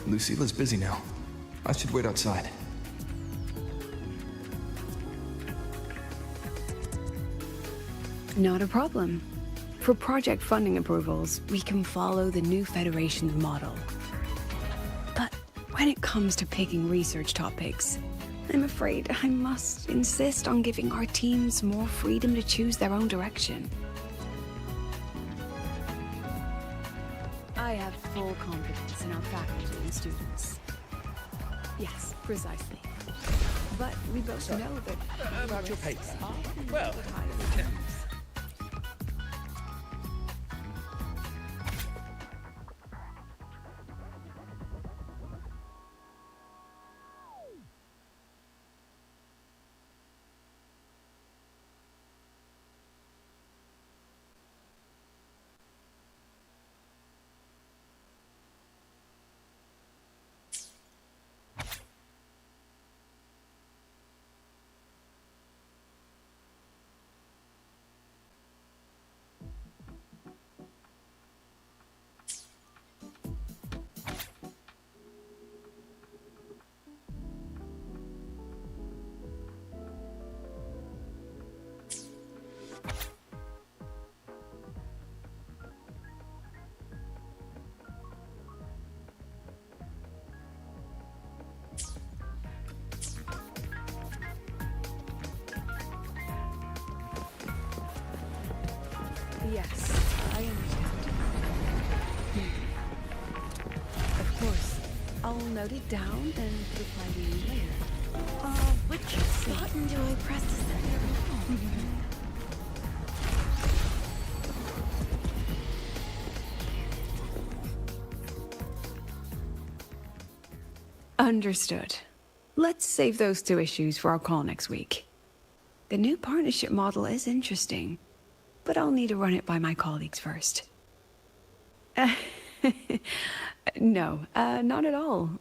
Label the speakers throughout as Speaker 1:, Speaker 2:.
Speaker 1: Lucila's busy now. I should wait outside.
Speaker 2: Not a problem. For project funding approvals, we can follow the new Federation's model. But when it comes to picking research topics, I'm afraid I must insist on giving our teams more freedom to choose their own direction. I have full confidence in our faculty and students. Yes, precisely. But we both know that...
Speaker 3: about your pace.
Speaker 2: Often
Speaker 3: Well,
Speaker 2: with higher returns. Yes, I understand. Of course. I'll note it down and reply to you later. Which button do I press to set your phone? Understood. Let's save those two issues for our call next week. The new partnership model is interesting, but I'll need to run it by my colleagues first. No, not at all.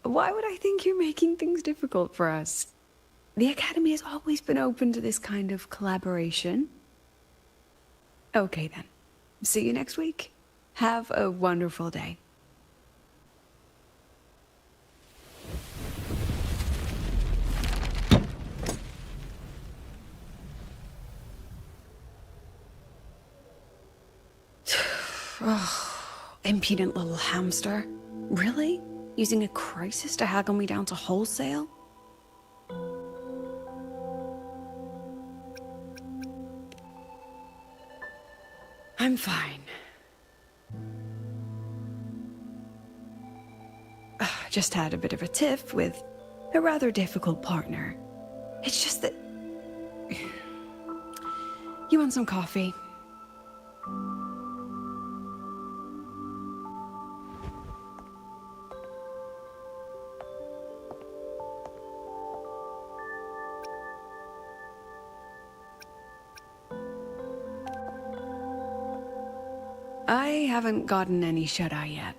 Speaker 2: Why would I think you're making things difficult for us? The Academy has always been open to this kind of collaboration. Okay then. See you next week. Have a wonderful day. Oh, impudent little hamster. Really? Using a crisis to haggle me down to wholesale? I'm fine. Just had a bit of a tiff with a rather difficult partner. It's just that... You want some coffee? I haven't gotten any shut-eye yet.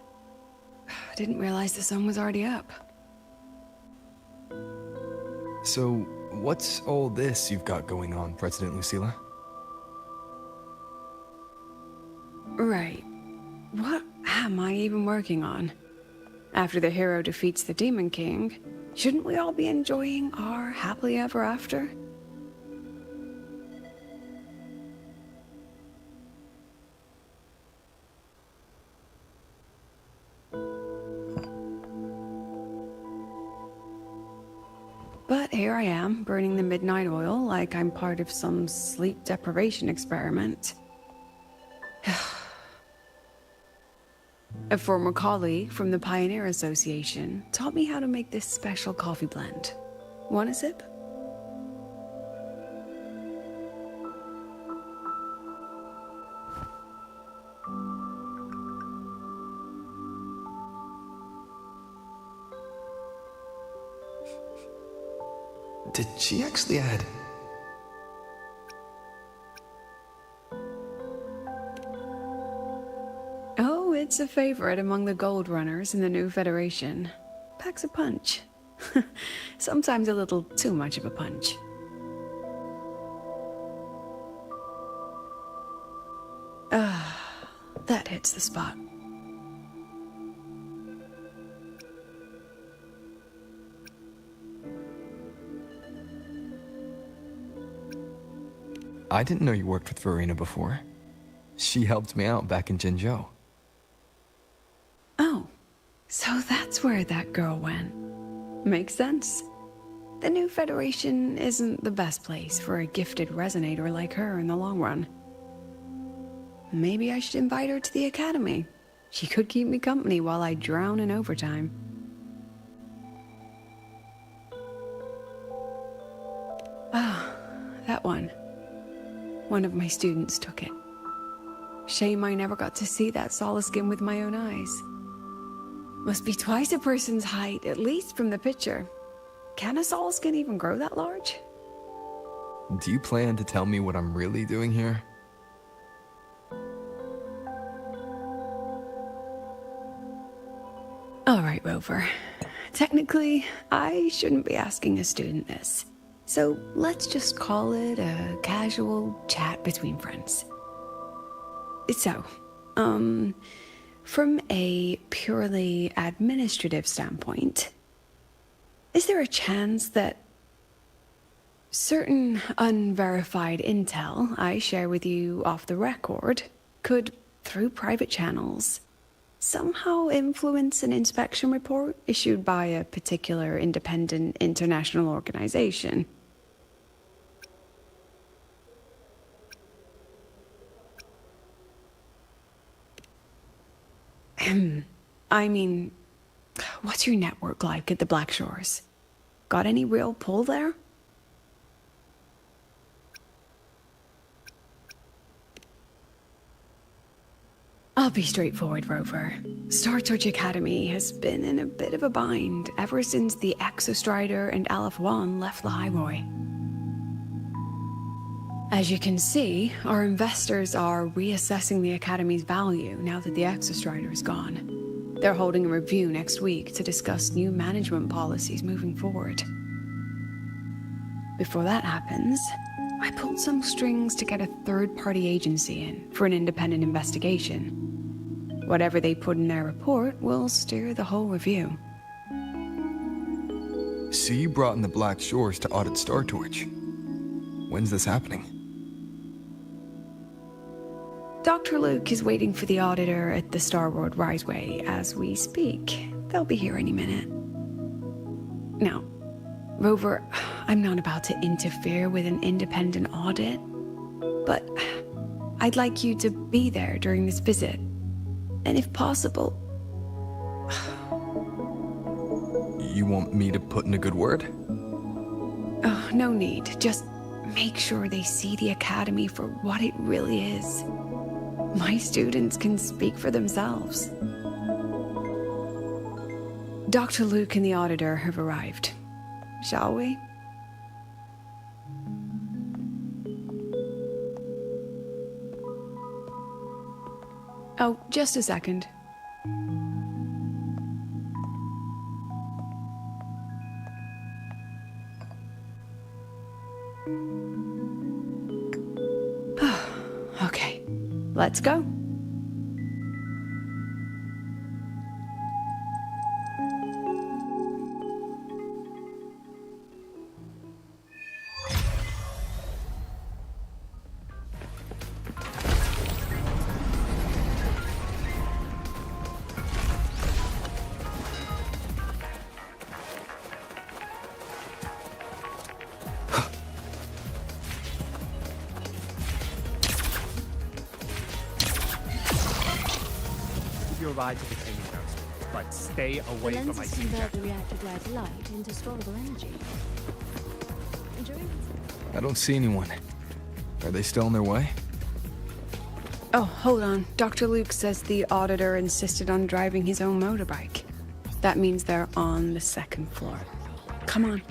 Speaker 2: I didn't realize the sun was already up.
Speaker 1: So, what's all this you've got going on, President Lucila?
Speaker 2: Right. What am I even working on? After the hero defeats the Demon King, shouldn't we all be enjoying our happily ever after? But here I am, burning the midnight oil like I'm part of some sleep deprivation experiment. A former colleague from the Pioneer Association taught me how to make this special coffee blend. Want a sip?
Speaker 1: Did she actually add...
Speaker 2: Oh, it's a favorite among the gold runners in the new Federation. Packs a punch. Sometimes a little too much of a punch. That hits the spot.
Speaker 1: I didn't know you worked with Verena before. She helped me out back in Jinzhou.
Speaker 2: Oh, so that's where that girl went. Makes sense. The new Federation isn't the best place for a gifted resonator like her in the long run. Maybe I should invite her to the Academy. She could keep me company while I drown in overtime. Ah, that one. One of my students took it. Shame I never got to see that solace skin with my own eyes. Must be twice a person's height, at least from the picture. Can a solace skin even grow that large?
Speaker 1: Do you plan to tell me what I'm really doing here?
Speaker 2: Alright, Rover. Technically, I shouldn't be asking a student this. So let's just call it a casual chat between friends. So, from a purely administrative standpoint, is there a chance that certain unverified intel I share with you off the record could, through private channels, somehow influence an inspection report issued by a particular independent international organization? I mean, what's your network like at the Black Shores? Got any real pull there? I'll be straightforward, Rover. Star Torch Academy has been in a bit of a bind ever since the Exostrider and Aleph 1 left the highway. As you can see, our investors are reassessing the Academy's value now that the Exostrider is gone. They're holding a review next week to discuss new management policies moving forward. Before that happens, I pulled some strings to get a third-party agency in for an independent investigation. Whatever they put in their report will steer the whole review.
Speaker 1: So you brought in the Black Shores to audit Star Torch. When's this happening?
Speaker 2: Dr. Luke is waiting for the auditor at the Starworld Riseway as we speak. They'll be here any minute. Now, Rover, I'm not about to interfere with an independent audit, but I'd like you to be there during this visit. And if possible...
Speaker 1: You want me to put in a good word?
Speaker 2: Oh, no need. Just make sure they see the Academy for what it really is. My students can speak for themselves. Dr. Luke and the auditor have arrived. Shall we? Oh, just a second. Okay, let's go.
Speaker 3: Your ride to the training house, but stay away from my
Speaker 4: lenses convert the reactor glide light into storable energy.
Speaker 1: I don't see anyone. Are they still on their way?
Speaker 2: Oh, hold on. Dr. Luke says the auditor insisted on driving his own motorbike. That means they're on the second floor. Come on.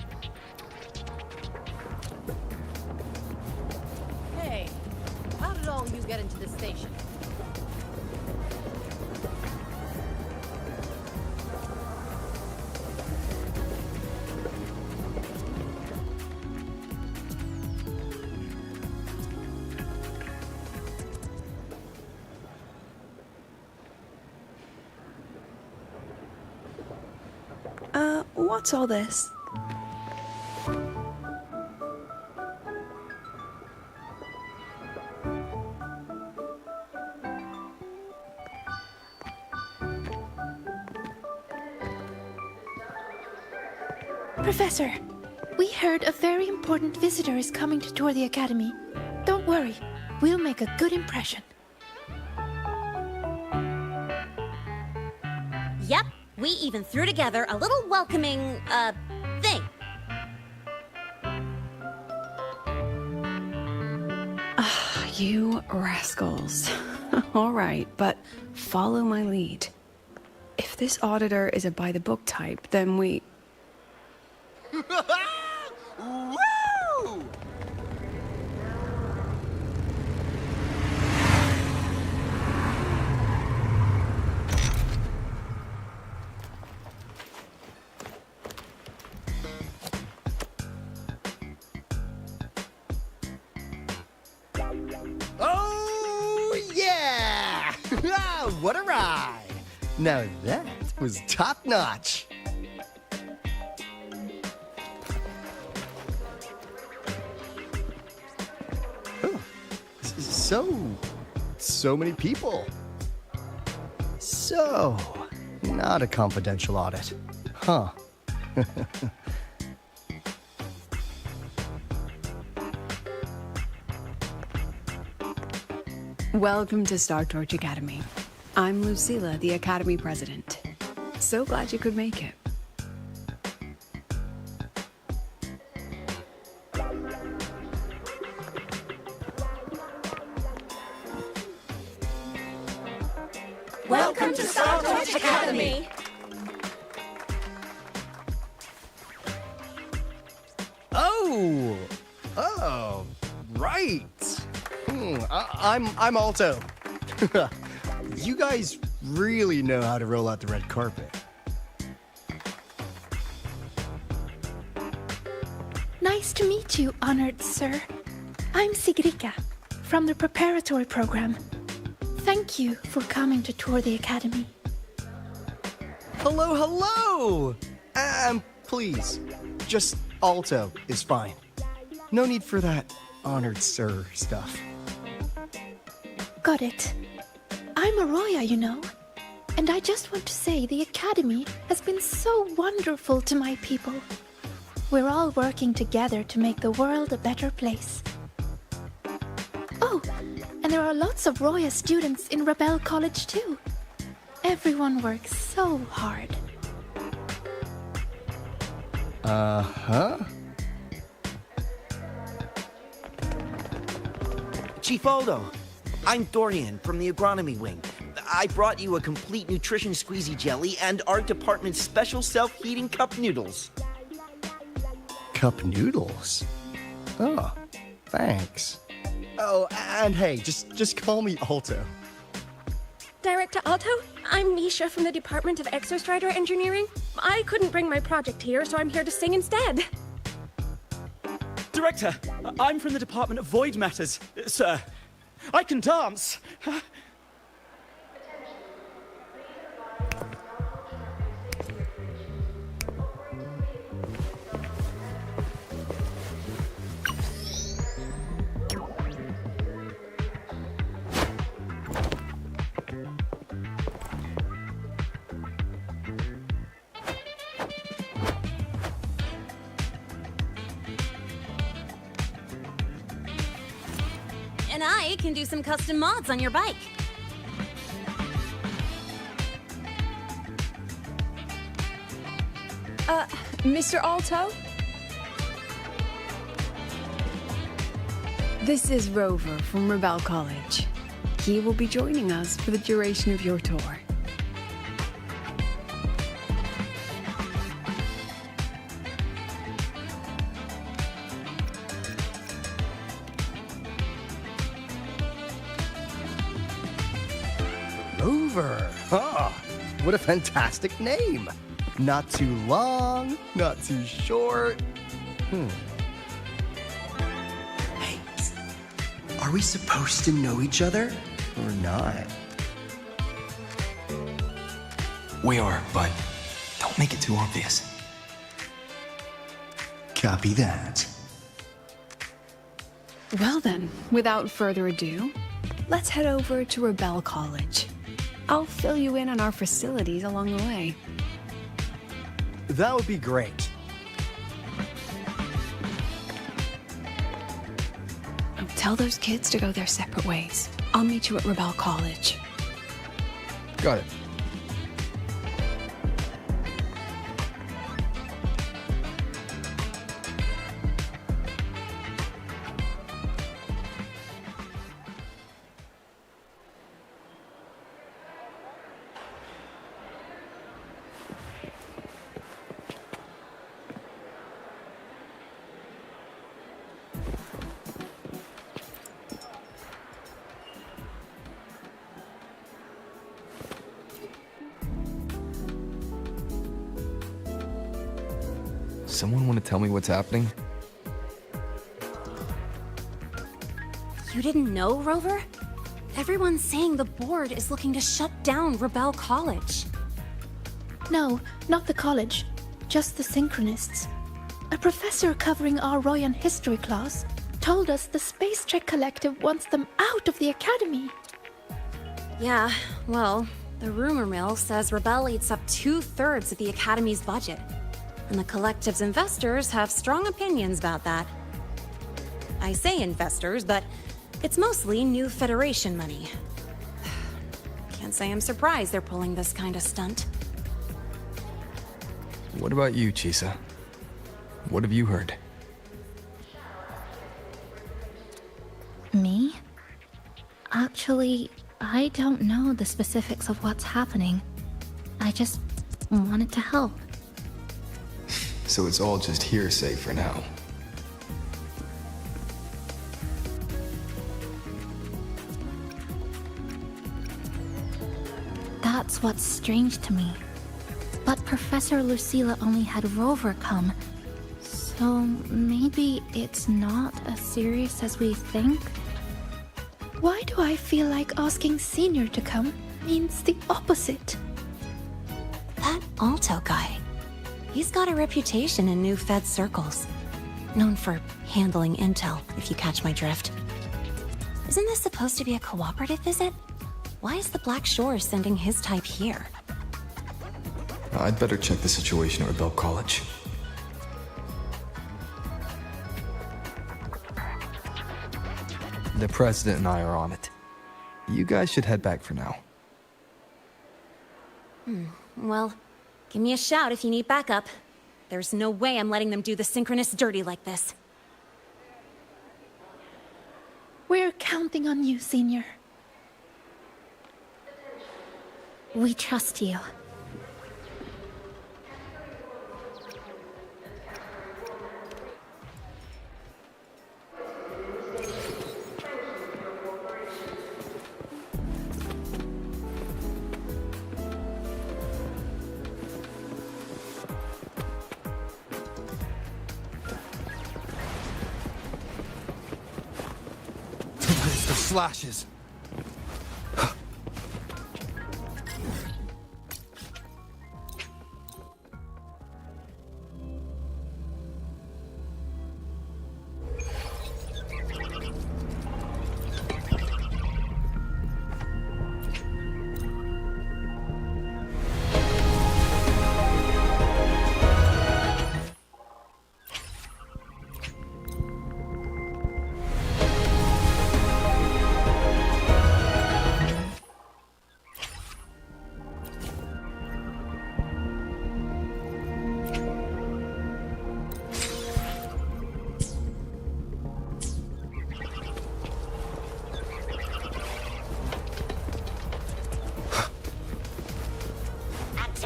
Speaker 5: Hey, how did all you get into this station?
Speaker 2: What's all this?
Speaker 6: Professor, we heard a very important visitor is coming to tour the Academy. Don't worry, we'll make a good impression.
Speaker 5: Yep, we even threw together a little welcoming, thing.
Speaker 2: You rascals. All right, but follow my lead. If this auditor is a by-the-book type, then we...
Speaker 7: Woo! Oh, yeah! What a ride! Now that was top-notch. So many people. So, not a confidential audit. Huh.
Speaker 2: Welcome to Star Torch Academy. I'm Lucilla, the Academy President. So glad you could make it.
Speaker 5: Welcome to Star Torch Academy!
Speaker 7: Oh, right. I'm Alto. You guys really know how to roll out the red carpet.
Speaker 6: Nice to meet you, honored sir. I'm Sigrika, from the preparatory program. Thank you for coming to tour the Academy.
Speaker 7: Hello! Please, just Alto is fine. No need for that honored sir stuff.
Speaker 6: Got it. I'm Arroya, you know. And I just want to say the Academy has been so wonderful to my people. We're all working together to make the world a better place. Oh, and there are lots of Roya students in Rebel College too. Everyone works so hard.
Speaker 7: Uh-huh.
Speaker 8: Chief Aldo, I'm Dorian from the Agronomy Wing. I brought you a complete nutrition squeezy jelly and our department's special self-heating cup noodles.
Speaker 7: Cup noodles? Oh, thanks. Oh, and hey, just call me Alto.
Speaker 9: Director Alto, I'm Nisha from the Department of Exostrider Engineering. I couldn't bring my project here, so I'm here to sing instead.
Speaker 10: Director, I'm from the Department of Void Matters, sir. I can dance.
Speaker 5: And I can do some custom mods on your bike.
Speaker 2: Mr. Alto? This is Rover from Rebel College. He will be joining us for the duration of your tour.
Speaker 7: Rover. Huh. What a fantastic name. Not too long, not too short.
Speaker 11: Hey, are we supposed to know each other or not?
Speaker 1: We are, but don't make it too obvious.
Speaker 11: Copy that.
Speaker 2: Well then, without further ado, let's head over to Rebel College. I'll fill you in on our facilities along the way.
Speaker 7: That would be great.
Speaker 2: Tell those kids to go their separate ways. I'll meet you at Rebel College.
Speaker 1: Got it. Someone want to tell me what's happening?
Speaker 5: You didn't know, Rover? Everyone's saying the board is looking to shut down Rebel College.
Speaker 6: No, not the college. Just the Synchronists. A professor covering our Royan history class told us the Space Trek Collective wants them out of the Academy.
Speaker 5: Yeah, well, the rumor mill says Rebel eats up 2/3 of the Academy's budget. And the Collective's investors have strong opinions about that. I say investors, but it's mostly new Federation money. Can't say I'm surprised they're pulling this kind of stunt.
Speaker 1: What about you, Chisa? What have you heard?
Speaker 6: Me? Actually, I don't know the specifics of what's happening. I just wanted to help.
Speaker 1: So it's all just hearsay for now.
Speaker 6: That's what's strange to me. But Professor Lucilla only had Rover come, so maybe it's not as serious as we think? Why do I feel like asking Senior to come means the opposite?
Speaker 5: That Alto guy. He's got a reputation in new Fed circles. Known for handling intel, if you catch my drift. Isn't this supposed to be a cooperative visit? Why is the Black Shore sending his type here?
Speaker 1: I'd better check the situation at Rebel College. The President and I are on it. You guys should head back for now.
Speaker 5: Well, give me a shout if you need backup. There's no way I'm letting them do the Synchronists dirty like this.
Speaker 6: We're counting on you, Senior. We trust you.
Speaker 1: The slashes.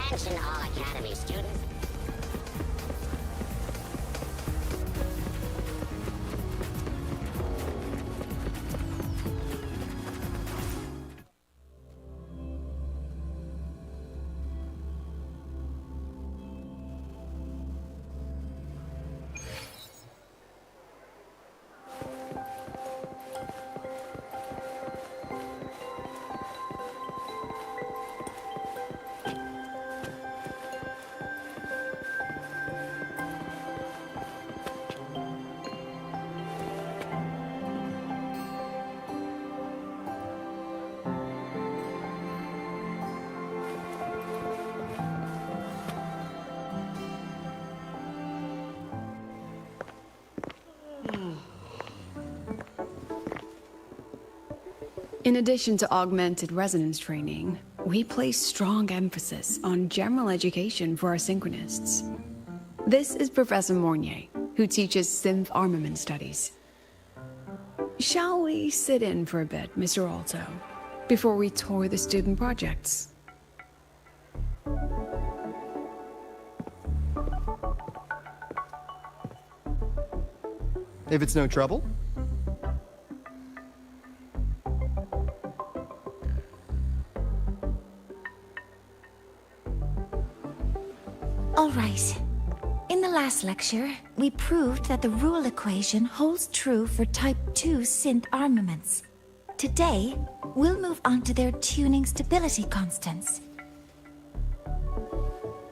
Speaker 12: Attention all Academy students.
Speaker 2: In addition to augmented resonance training, we place strong emphasis on general education for our synchronists. This is Professor Mornier, who teaches synth armament studies. Shall we sit in for a bit, Mr. Alto, before we tour the student projects?
Speaker 7: If it's no trouble.
Speaker 13: All right. In the last lecture, we proved that the rule equation holds true for Type 2 synth armaments. Today, we'll move on to their tuning stability constants.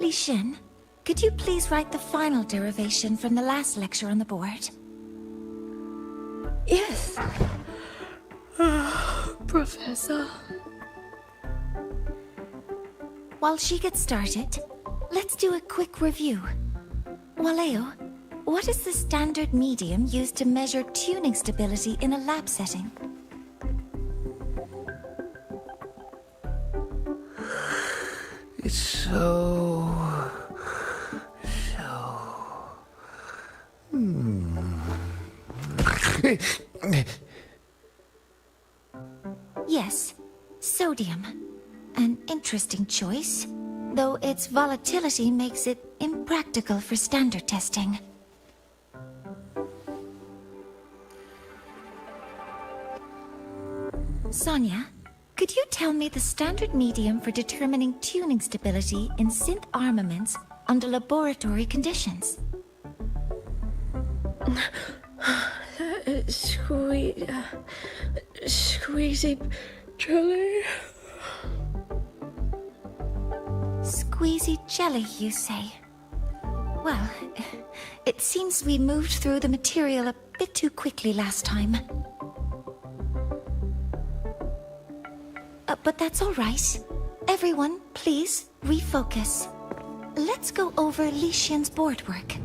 Speaker 13: Li Xin, could you please write the final derivation from the last lecture on the board?
Speaker 6: Yes. Professor.
Speaker 13: While she gets started, let's do a quick review. Waleo, what is the standard medium used to measure tuning stability in a lab setting?
Speaker 14: It's so...
Speaker 13: Yes, sodium. An interesting choice, though its volatility makes it impractical for standard testing. Sonia, could you tell me the standard medium for determining tuning stability in synth armaments under laboratory conditions?
Speaker 6: Squeezy jelly.
Speaker 13: Squeezy jelly, you say? Well, it seems we moved through the material a bit too quickly last time. But that's all right. Everyone, please, refocus. Let's go over Li Xian's board work.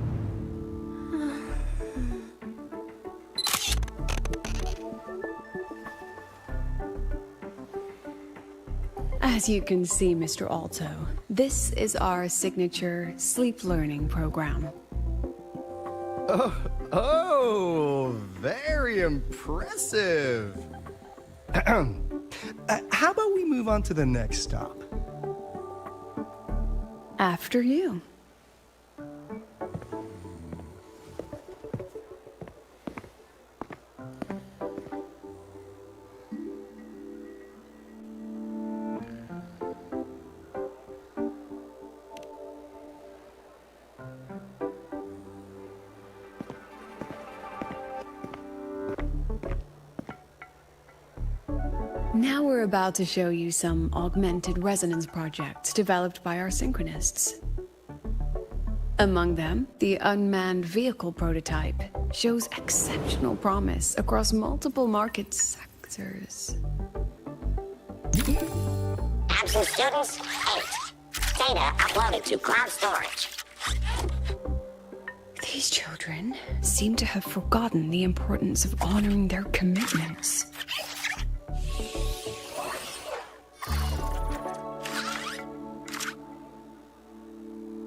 Speaker 2: As you can see, Mr. Alto, this is our signature sleep learning program.
Speaker 7: Oh, very impressive. How about we move on to the next stop?
Speaker 2: After you. Now we're about to show you some augmented resonance projects developed by our synchronists. Among them, the unmanned vehicle prototype shows exceptional promise across multiple market sectors.
Speaker 12: Absent students, 8. Data uploaded to cloud storage.
Speaker 2: These children seem to have forgotten the importance of honoring their commitments.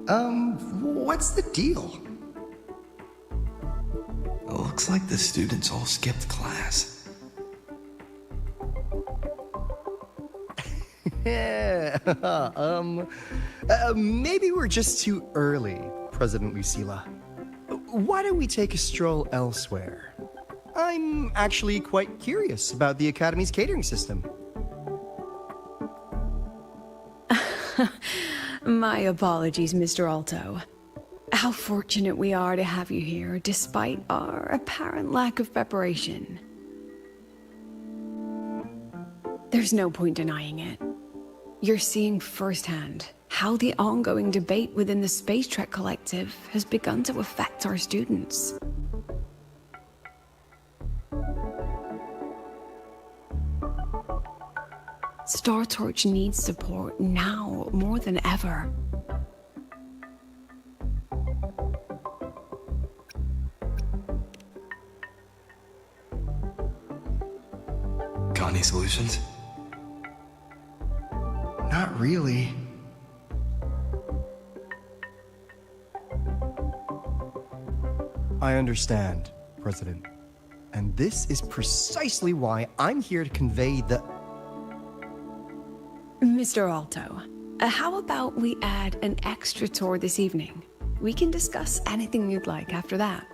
Speaker 11: What's the deal?
Speaker 1: Looks like the students all skipped class.
Speaker 7: Yeah, maybe we're just too early, President Lucila. Why don't we take a stroll elsewhere? I'm actually quite curious about the Academy's catering system.
Speaker 2: My apologies, Mr. Alto. How fortunate we are to have you here, despite our apparent lack of preparation. There's no point denying it. You're seeing firsthand how the ongoing debate within the Space Trek Collective has begun to affect our students. Star Torch needs support now more than ever.
Speaker 1: Any solutions?
Speaker 11: Not really.
Speaker 7: I understand, President. And this is precisely why I'm here to convey the...
Speaker 2: Mr. Alto, how about we add an extra tour this evening? We can discuss anything you'd like after that.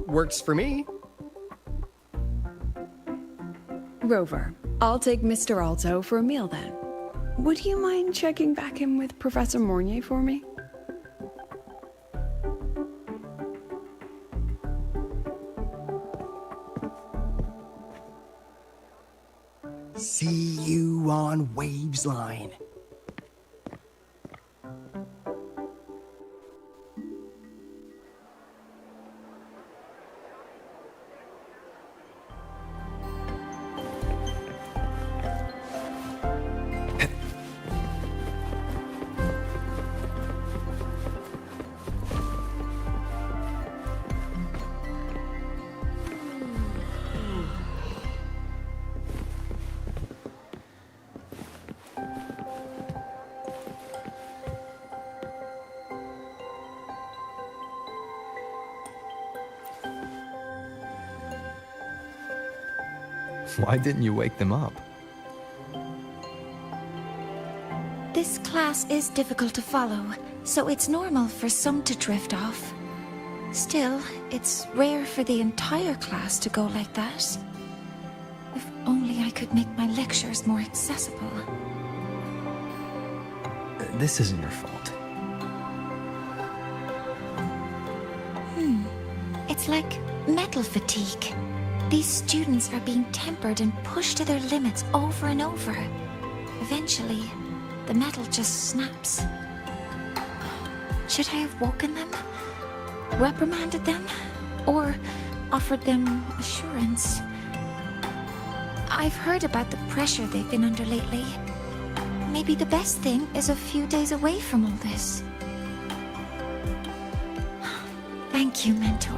Speaker 7: Works for me.
Speaker 2: Rover, I'll take Mr. Alto for a meal then. Would you mind checking back in with Professor Mornier for me?
Speaker 7: See you on Waves Line.
Speaker 1: Why didn't you wake them up?
Speaker 13: This class is difficult to follow, so it's normal for some to drift off. Still, it's rare for the entire class to go like that. If only I could make my lectures more accessible.
Speaker 1: This isn't your fault.
Speaker 13: It's like metal fatigue. These students are being tempered and pushed to their limits over and over. Eventually, the metal just snaps. Should I have woken them? Reprimanded them? Or offered them assurance? I've heard about the pressure they've been under lately. Maybe the best thing is a few days away from all this. Thank you, Mentor.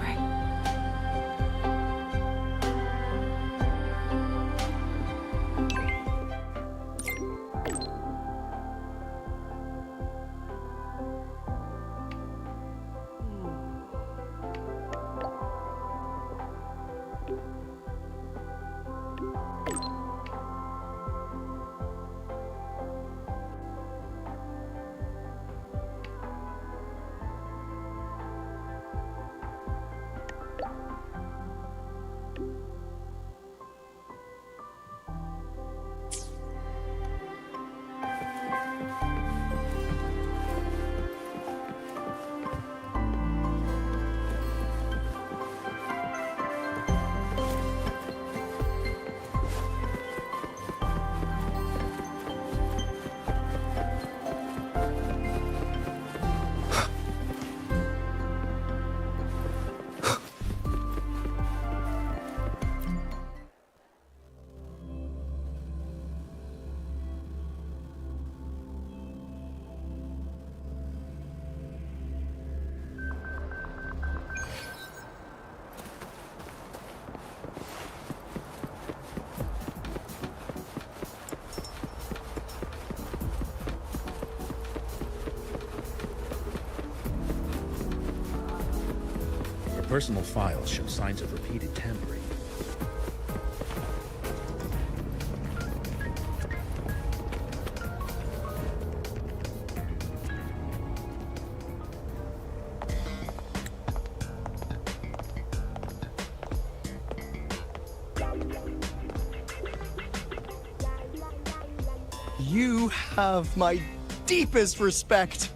Speaker 15: Personal files show signs of repeated tampering.
Speaker 7: You have my deepest respect.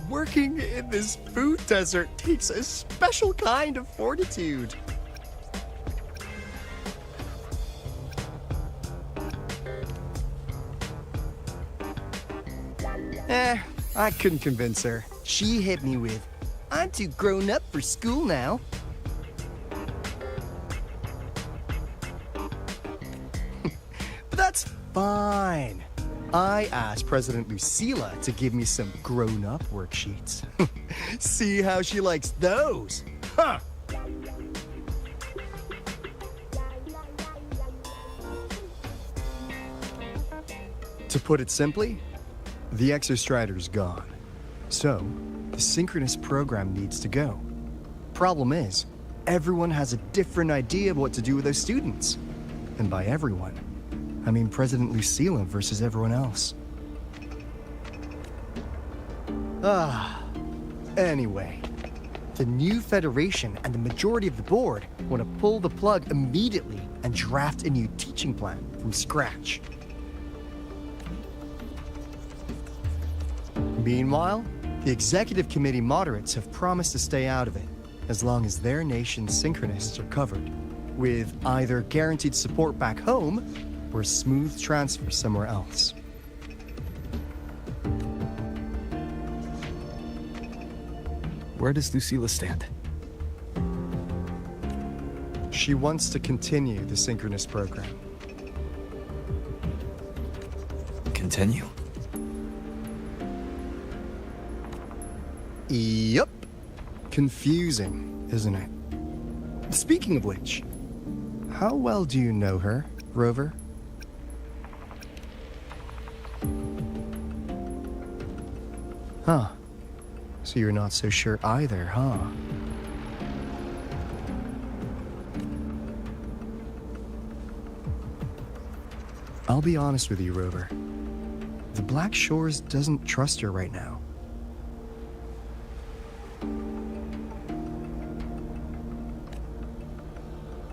Speaker 7: Working in this food desert takes a special kind of fortitude. I couldn't convince her. She hit me with, "I'm too grown up for school now." But that's fine. I asked President Lucila to give me some grown-up worksheets. See how she likes those, huh? To put it simply, the Exostrider's gone. So, the synchronous program needs to go. Problem is, everyone has a different idea of what to do with those students. And by everyone, I mean President Lucilla versus everyone else. Anyway, the new Federation and the majority of the board want to pull the plug immediately and draft a new teaching plan from scratch. Meanwhile, the executive committee moderates have promised to stay out of it, as long as their nation's synchronists are covered, with either guaranteed support back home or a smooth transfer somewhere else.
Speaker 1: Where does Lucilla stand?
Speaker 7: She wants to continue the synchronous program.
Speaker 1: Continue?
Speaker 7: Yup. Confusing, isn't it? Speaking of which, how well do you know her, Rover? Huh. So you're not so sure either, huh? I'll be honest with you, Rover. The Black Shores doesn't trust her right now.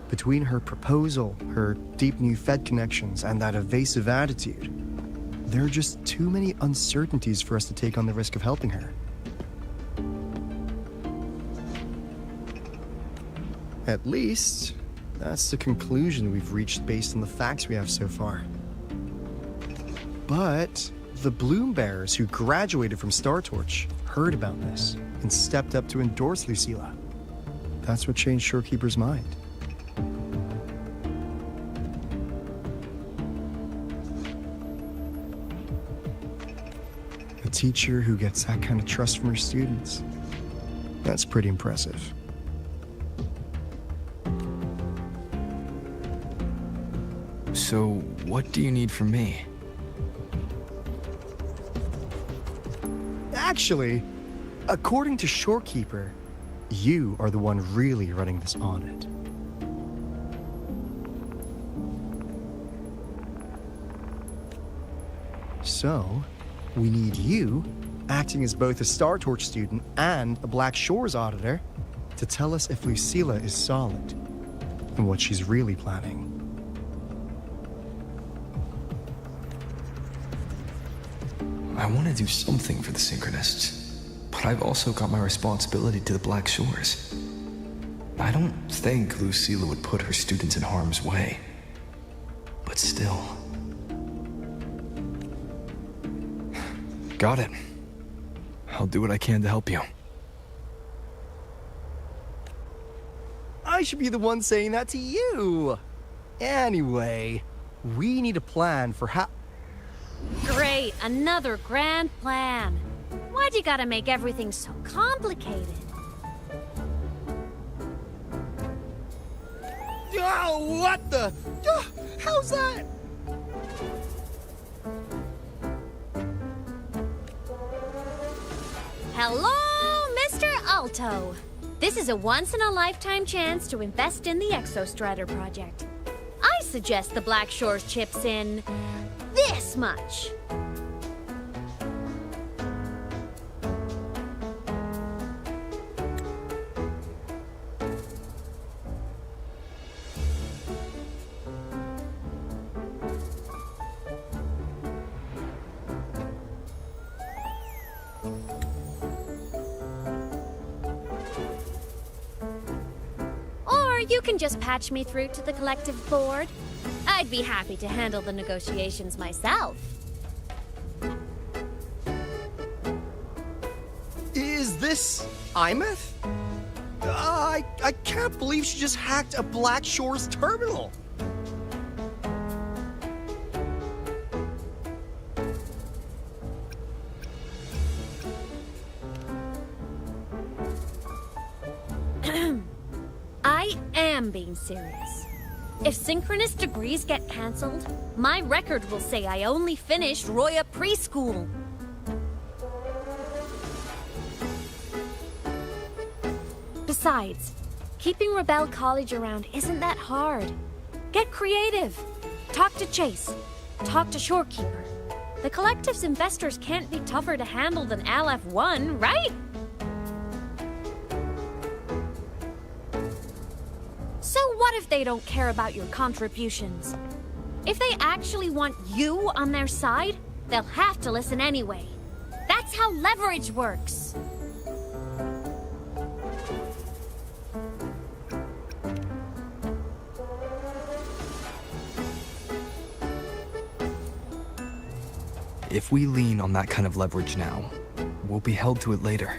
Speaker 7: Between her proposal, her deep new Fed connections, and that evasive attitude, there are just too many uncertainties for us to take on the risk of helping her. At least, that's the conclusion we've reached based on the facts we have so far. But the Bloom Bearers who graduated from Star Torch heard about this and stepped up to endorse Lucilla. That's what changed Shorekeeper's mind. A teacher who gets that kind of trust from her students. That's pretty impressive.
Speaker 1: So, what do you need from me?
Speaker 7: Actually, according to Shorekeeper, you are the one really running this audit. So, we need you, acting as both a Star Torch student and a Black Shores auditor, to tell us if Lucilla is solid and what she's really planning.
Speaker 1: I want to do something for the Synchronists, but I've also got my responsibility to the Black Shores. I don't think Lucilla would put her students in harm's way, but still. Got it. I'll do what I can to help you.
Speaker 7: I should be the one saying that to you. Anyway, we need a plan for how...
Speaker 5: Great, another grand plan. Why'd you gotta make everything so complicated?
Speaker 7: Oh, what the? How's that?
Speaker 5: Hello, Mr. Alto. This is a once-in-a-lifetime chance to invest in the Exostrider project. I suggest the Black Shores chips in this much. Or you can just patch me through to the collective board. I'd be happy to handle the negotiations myself.
Speaker 7: Is this Aiyima? I can't believe she just hacked a Black Shores terminal.
Speaker 5: I am being serious.
Speaker 16: If synchronous degrees get cancelled, my record will say I only finished Roya preschool. Besides, keeping Rebel College around isn't that hard. Get creative. Talk to Chase. Talk to Shorekeeper. The Collective's investors can't be tougher to handle than LF1, right? So what if they don't care about your contributions? If they actually want you on their side, they'll have to listen anyway. That's how leverage works.
Speaker 1: If we lean on that kind of leverage now, we'll be held to it later.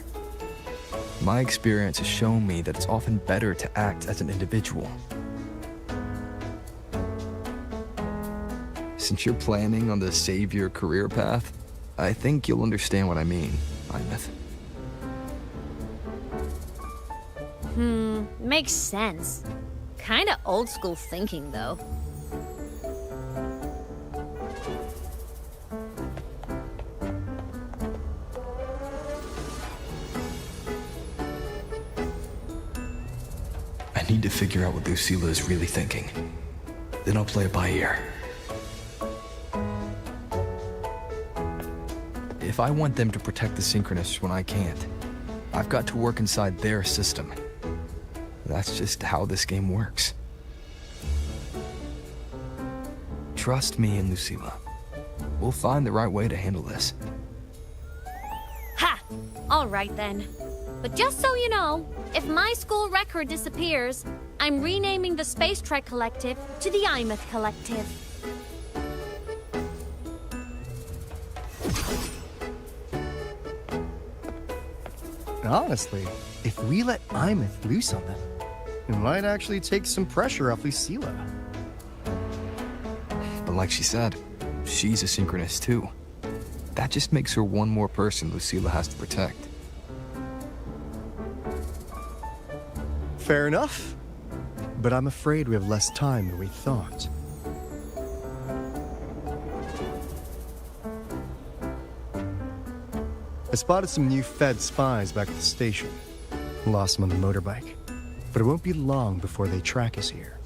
Speaker 1: My experience has shown me that it's often better to act as an individual. Since you're planning on the savior career path, I think you'll understand what I mean, Aiyima.
Speaker 16: Makes sense. Kinda old school thinking, though.
Speaker 1: I need to figure out what Lucilla is really thinking. Then I'll play it by ear. If I want them to protect the Synchronists when I can't, I've got to work inside their system. That's just how this game works. Trust me and Lucilla. We'll find the right way to handle this.
Speaker 16: Ha! Alright then. But just so you know, if my school record disappears, I'm renaming the Space Trek Collective to the Aiyima Collective.
Speaker 7: Honestly, if we let Aiyima loose on them, it might actually take some pressure off Lucilla.
Speaker 1: But like she said, she's a Synchronist too. That just makes her one more person Lucilla has to protect.
Speaker 7: Fair enough. But I'm afraid we have less time than we thought. I spotted some new Fed spies back at the station. Lost them on the motorbike. But it won't be long before they track us here.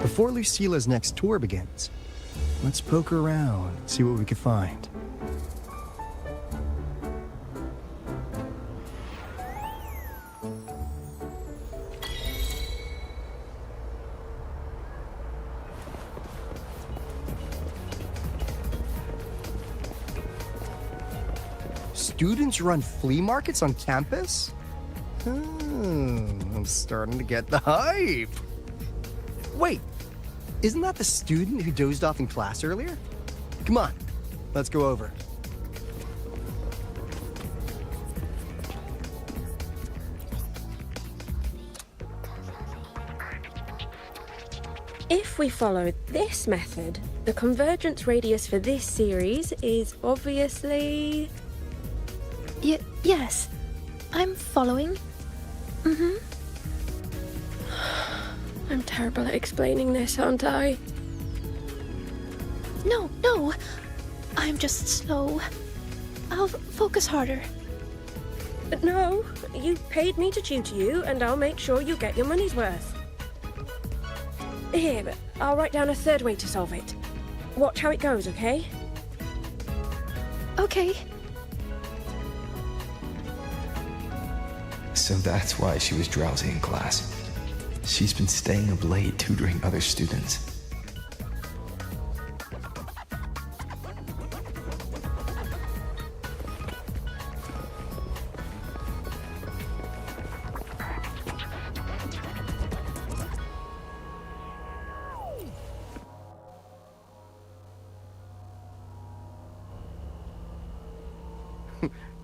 Speaker 7: Before Lucila's next tour begins, let's poke around, see what we can find. Students run flea markets on campus? I'm starting to get the hype. Wait, isn't that the student who dozed off in class earlier? Come on, let's go over.
Speaker 9: If we follow this method, the convergence radius for this series is obviously...
Speaker 6: Yes, I'm following.
Speaker 9: I'm terrible at explaining this, aren't I?
Speaker 6: No, I'm just slow. I'll focus harder.
Speaker 9: No, you paid me to tutor you, and I'll make sure you get your money's worth. Here, I'll write down a third way to solve it. Watch how it goes, okay?
Speaker 6: Okay.
Speaker 1: So that's why she was drowsy in class. She's been staying up late tutoring other students.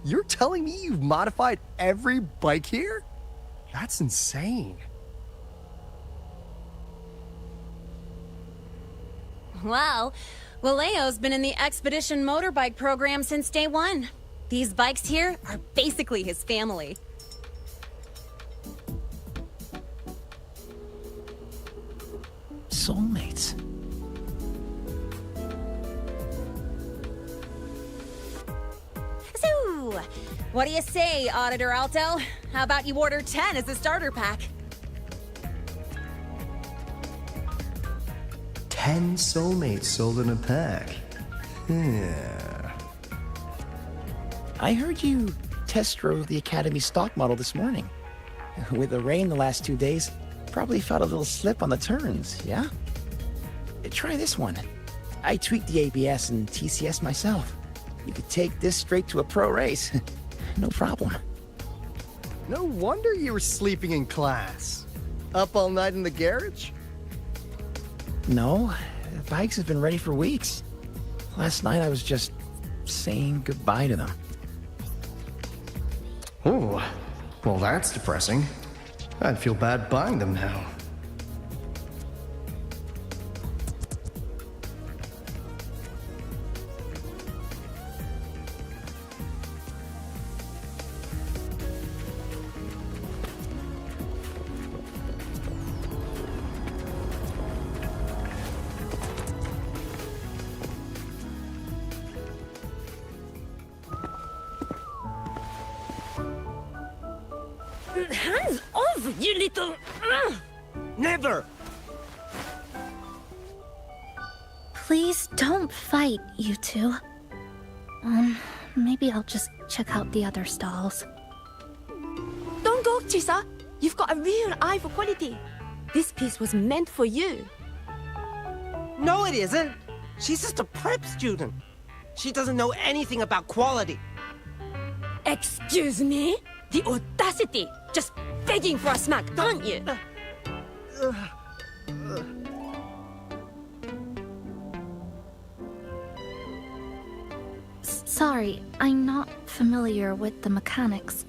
Speaker 7: You're telling me you've modified every bike here? That's insane.
Speaker 5: Wow, Valeo's been in the Expedition motorbike program since day one. These bikes here are basically his family.
Speaker 14: Soulmates.
Speaker 5: So, what do you say, Auditor Alto? How about you order 10 as a starter pack?
Speaker 7: 10 soulmates sold in a pack. Yeah.
Speaker 14: I heard you test drove the Academy stock model this morning. With the rain the last 2 days, probably felt a little slip on the turns, yeah? Try this one. I tweaked the ABS and TCS myself. You could take this straight to a pro race. No problem.
Speaker 7: No wonder you were sleeping in class. Up all night in the garage?
Speaker 14: No, the bikes have been ready for weeks. Last night I was just saying goodbye to them.
Speaker 7: Oh, well that's depressing. I'd feel bad buying them now.
Speaker 9: Hands off, you little...
Speaker 8: Never!
Speaker 6: Please don't fight, you two. Maybe I'll just check out the other stalls.
Speaker 17: Don't go, Chisa. You've got a real eye for quality. This piece was meant for you.
Speaker 8: No, it isn't. She's just a prep student. She doesn't know anything about quality.
Speaker 17: Excuse me? The audacity! Just begging for a smack, aren't you?
Speaker 6: Sorry, I'm not familiar with the mechanics,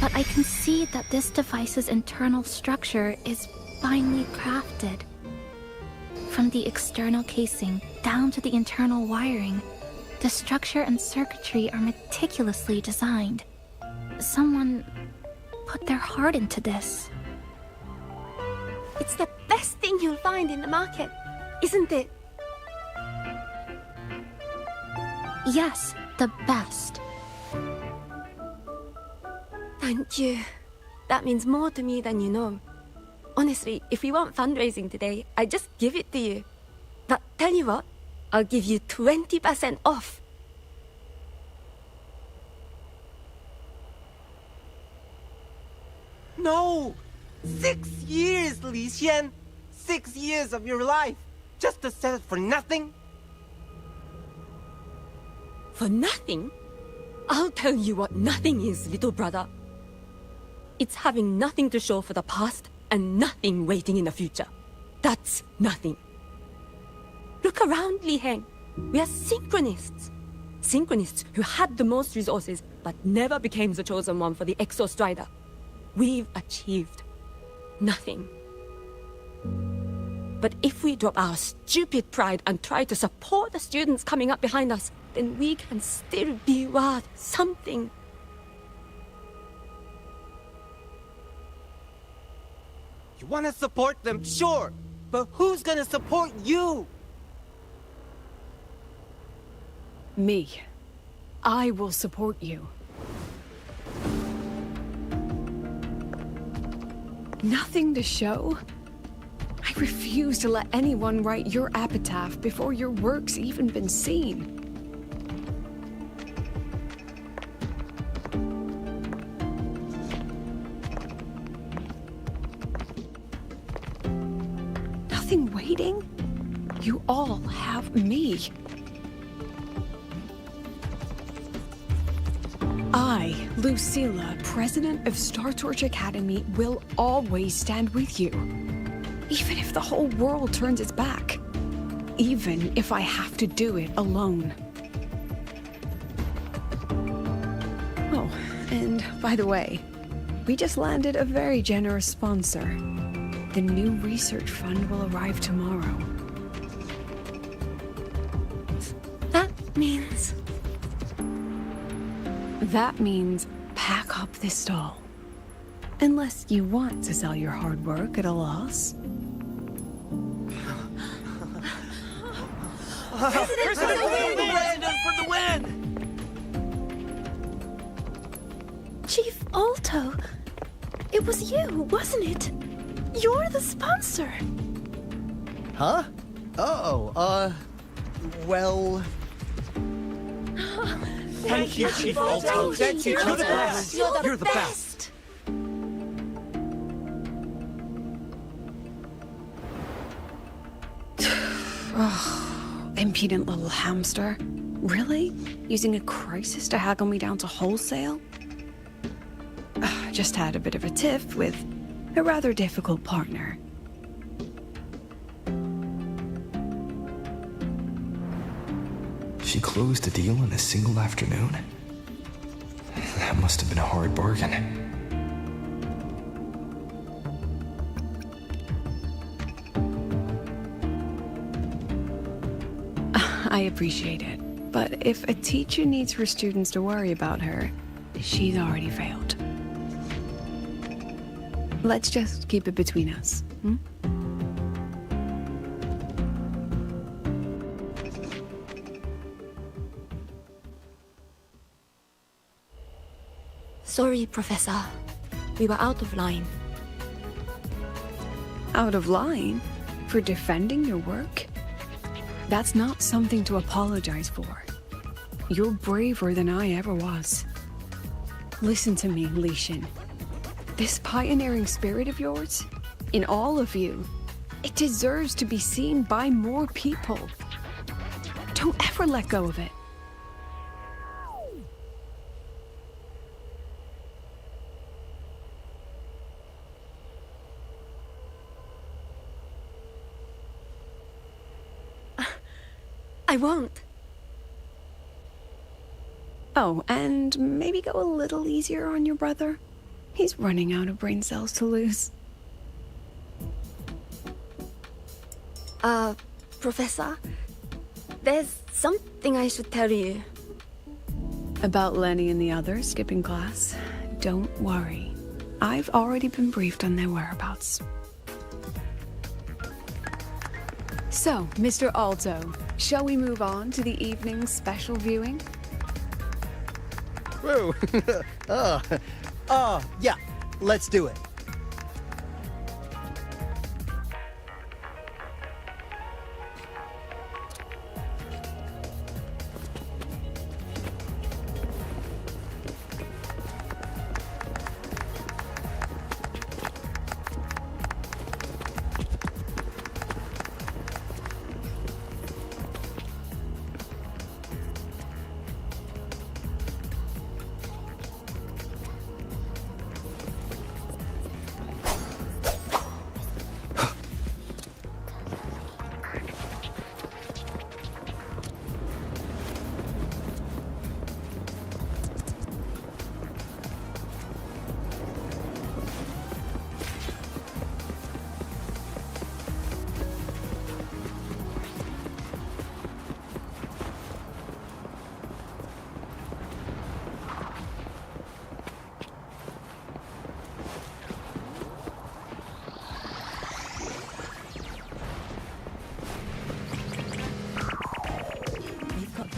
Speaker 6: but I can see that this device's internal structure is finely crafted. From the external casing down to the internal wiring, the structure and circuitry are meticulously designed. Someone put their heart into this.
Speaker 17: It's the best thing you'll find in the market, isn't it?
Speaker 6: Yes, the best.
Speaker 17: Thank you. That means more to me than you know. Honestly, if we want fundraising today, I'd just give it to you. But tell you what, I'll give you 20% off.
Speaker 18: No! 6 years, Li Xian! 6 years of your life, just to sell it for nothing?
Speaker 17: For nothing? I'll tell you what nothing is, little brother. It's having nothing to show for the past and nothing waiting in the future. That's nothing. Look around, Li Heng. We are synchronists. Synchronists who had the most resources but never became the chosen one for the Exostrider. We've achieved nothing. But if we drop our stupid pride and try to support the students coming up behind us, then we can still be worth something.
Speaker 18: You want to support them, sure, but who's gonna support you?
Speaker 2: Me. I will support you. Nothing to show? I refuse to let anyone write your epitaph before your work's even been seen. Nothing waiting? You all have me. I, Lucilla, president of Star Torch Academy, will always stand with you. Even if the whole world turns its back. Even if I have to do it alone. Oh, and by the way, we just landed a very generous sponsor. The new research fund will arrive tomorrow.
Speaker 17: That means...
Speaker 2: That means pack up this stall. Unless you want to sell your hard work at a loss.
Speaker 18: President for the win!
Speaker 6: Chief Alto, it was you, wasn't it? You're the sponsor.
Speaker 7: Huh? Well...
Speaker 10: Thank you, Chief Alto. Thank you. You're the best. You're the best.
Speaker 2: Impudent little hamster. Really? Using a crisis to haggle me down to wholesale? Just had a bit of a tiff with a rather difficult partner.
Speaker 1: She closed a deal in a single afternoon? That must have been a hard bargain.
Speaker 2: I appreciate it, but if a teacher needs her students to worry about her, she's already failed. Let's just keep it between us, hmm?
Speaker 17: Sorry, Professor. We were out of line.
Speaker 2: Out of line? For defending your work? That's not something to apologize for. You're braver than I ever was. Listen to me, Li Xin. This pioneering spirit of yours, in all of you, it deserves to be seen by more people. Don't ever let go of it.
Speaker 17: I won't.
Speaker 2: Oh, and maybe go a little easier on your brother. He's running out of brain cells to lose.
Speaker 17: Professor, there's something I should tell you.
Speaker 2: About Lenny and the others skipping class? Don't worry. I've already been briefed on their whereabouts. So, Mr. Alto, shall we move on to the evening's special viewing?
Speaker 7: Whoa. Yeah, let's do it.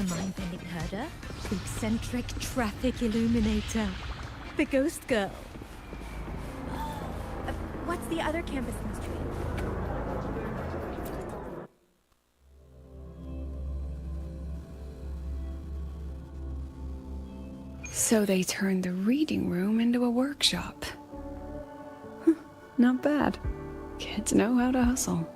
Speaker 4: mind-bending herder, the eccentric traffic illuminator, the ghost girl. What's the other campus mystery?
Speaker 2: So they turned the reading room into a workshop. Not bad. Kids know how to hustle.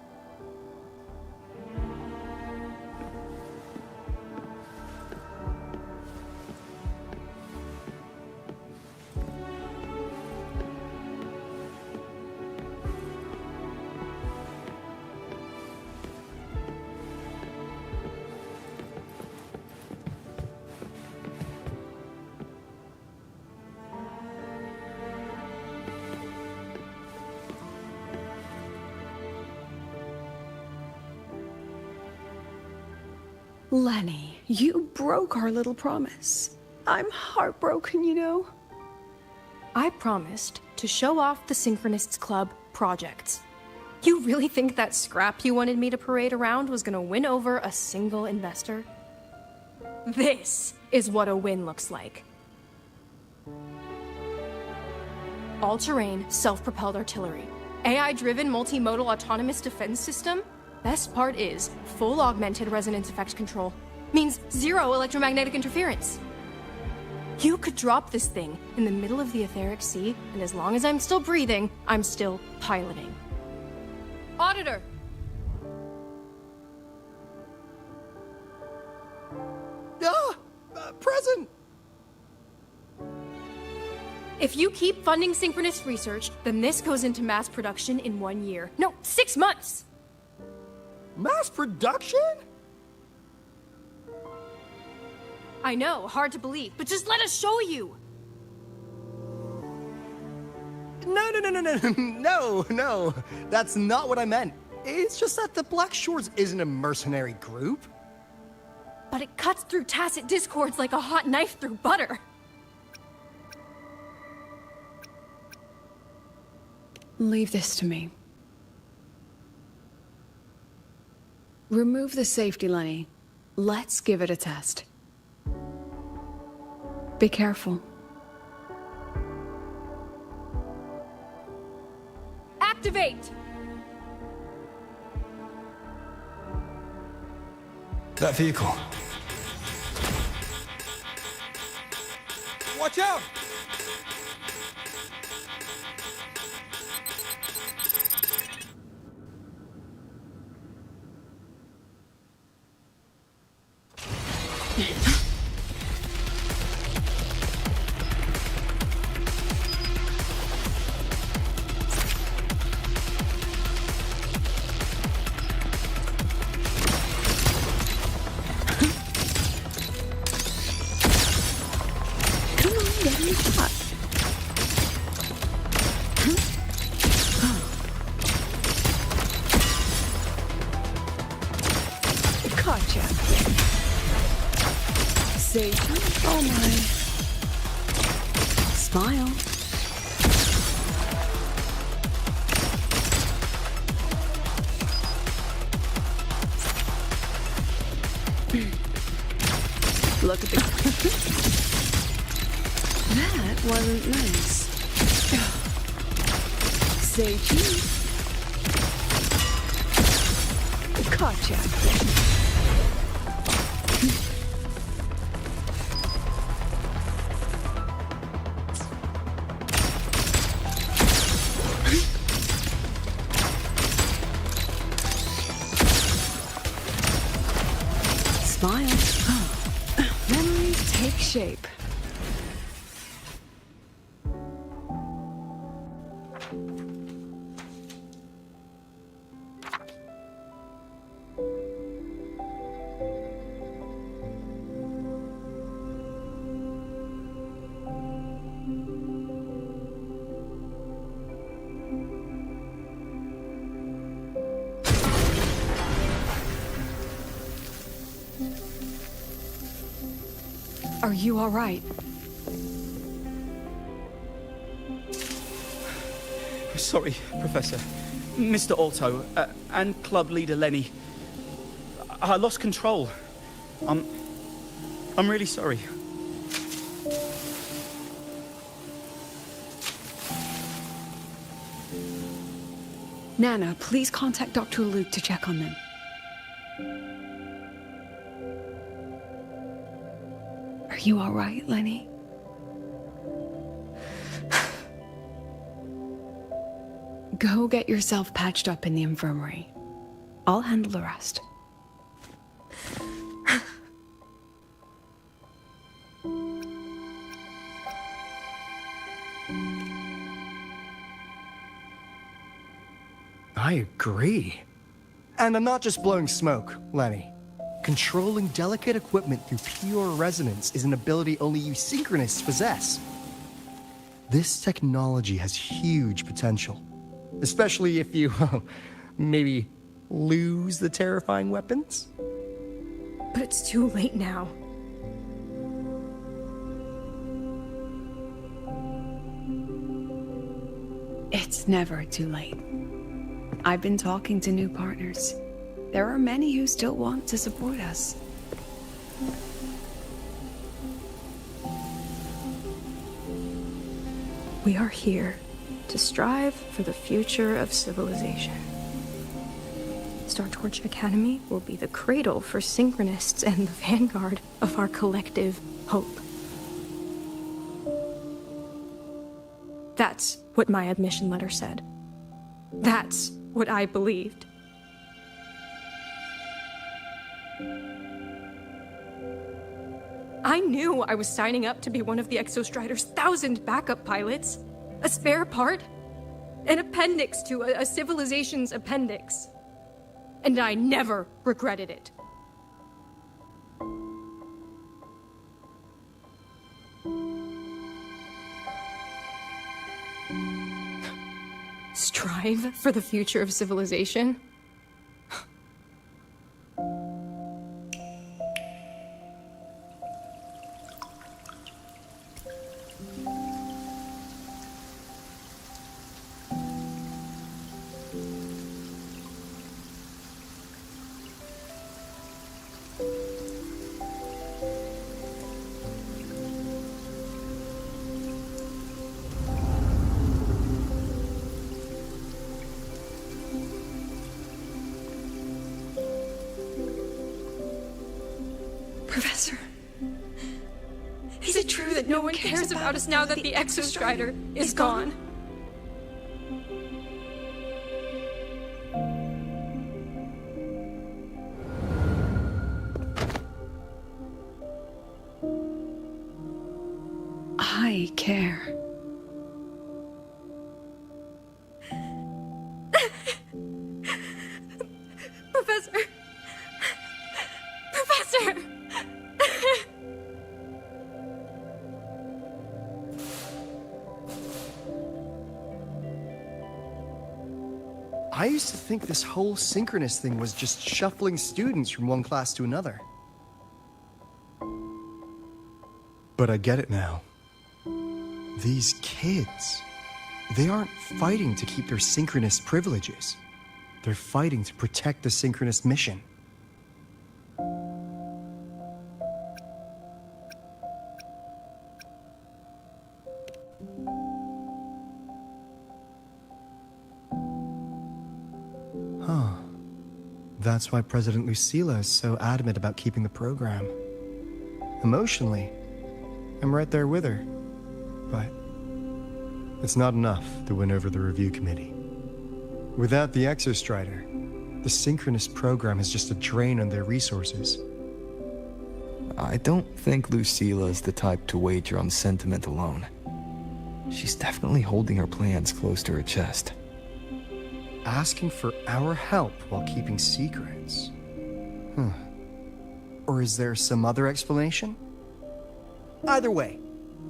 Speaker 2: Lenny, you broke our little promise. I'm heartbroken, you know.
Speaker 19: I promised to show off the Synchronists Club projects. You really think that scrap you wanted me to parade around was gonna win over a single investor? This is what a win looks like. All-terrain, self-propelled artillery. AI-driven multimodal autonomous defense system. Best part is, full augmented resonance effects control. Means zero electromagnetic interference. You could drop this thing in the middle of the etheric sea, and as long as I'm still breathing, I'm still piloting. Auditor!
Speaker 10: Present!
Speaker 19: If you keep funding synchronous research, then this goes into mass production in 1 year. No, 6 months!
Speaker 10: Mass production?
Speaker 19: I know, hard to believe, but just let us show you!
Speaker 7: No. That's not what I meant. It's just that the Black Shores isn't a mercenary group.
Speaker 19: But it cuts through tacit discords like a hot knife through butter.
Speaker 2: Leave this to me. Remove the safety, Lenny. Let's give it a test. Be careful.
Speaker 19: Activate!
Speaker 1: That vehicle.
Speaker 10: Watch out!
Speaker 2: Oh my. Smile. Look at the... That wasn't nice. Say cheese. Gotcha. Smile. Memories take shape. Are you all right?
Speaker 10: Sorry, Professor. Mr. Alto, and club leader Lenny. I lost control. I'm really sorry.
Speaker 2: Nana, please contact Dr. Luke to check on them. Are you all right, Lenny? Go get yourself patched up in the infirmary. I'll handle the rest.
Speaker 7: I agree. And I'm not just blowing smoke, Lenny. Controlling delicate equipment through pure resonance is an ability only you synchronists possess. This technology has huge potential. Especially if you, maybe, lose the terrifying weapons?
Speaker 19: But it's too late now.
Speaker 2: It's never too late. I've been talking to new partners. There are many who still want to support us.
Speaker 19: We are here to strive for the future of civilization. Startorch Academy will be the cradle for synchronists and the vanguard of our collective hope. That's what my admission letter said. That's what I believed. I knew I was signing up to be one of the Exostrider's 1,000 backup pilots. A spare part. An appendix to a civilization's appendix. And I never regretted it. Strive for the future of civilization? Professor, is it true that no one cares about us now that the Exostrider is gone?
Speaker 2: I care.
Speaker 19: Professor! Professor!
Speaker 7: I used to think this whole synchronous thing was just shuffling students from one class to another. But I get it now. These kids, they aren't fighting to keep their synchronous privileges. They're fighting to protect the synchronous mission. Huh. That's why President Lucilla is so adamant about keeping the program. Emotionally, I'm right there with her. But it's not enough to win over the review committee. Without the Exostrider, the synchronous program is just a drain on their resources.
Speaker 1: I don't think Lucilla is the type to wager on sentiment alone. She's definitely holding her plans close to her chest.
Speaker 7: Asking for our help while keeping secrets. Or is there some other explanation? Either way,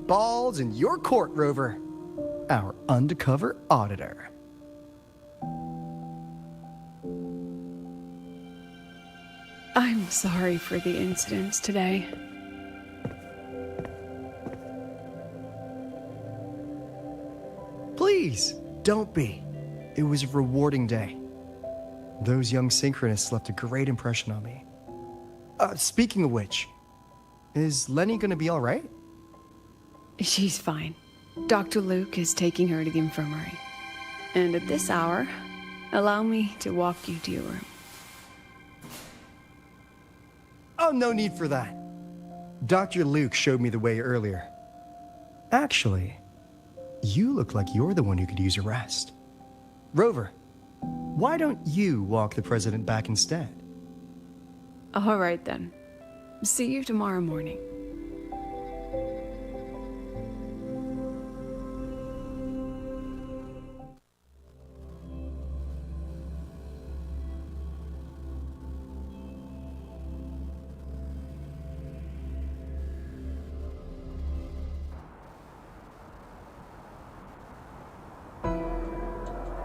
Speaker 7: ball's in your court, Rover. Our undercover auditor.
Speaker 2: I'm sorry for the incidents today.
Speaker 7: Please, don't be. It was a rewarding day. Those young synchronists left a great impression on me. Speaking of which, Is Lenny gonna be alright?
Speaker 2: She's fine. Dr. Luke is taking her to the infirmary. And at this hour, allow me to walk you to your room.
Speaker 7: Oh, no need for that. Dr. Luke showed me the way earlier. Actually, you look like you're the one who could use a rest. Rover, why don't you walk the president back instead?
Speaker 2: All right then. See you tomorrow morning.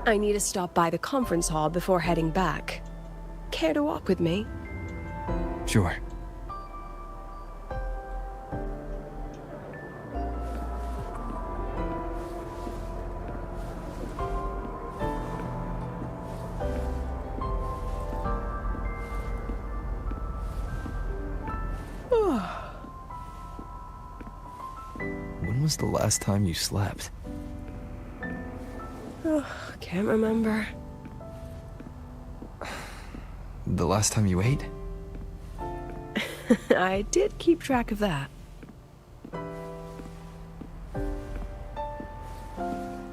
Speaker 20: I need to stop by the conference hall before heading back. Care to walk with me?
Speaker 1: Sure. When was the last time you slept?
Speaker 20: Can't remember.
Speaker 1: The last time you ate?
Speaker 20: I did keep track of that.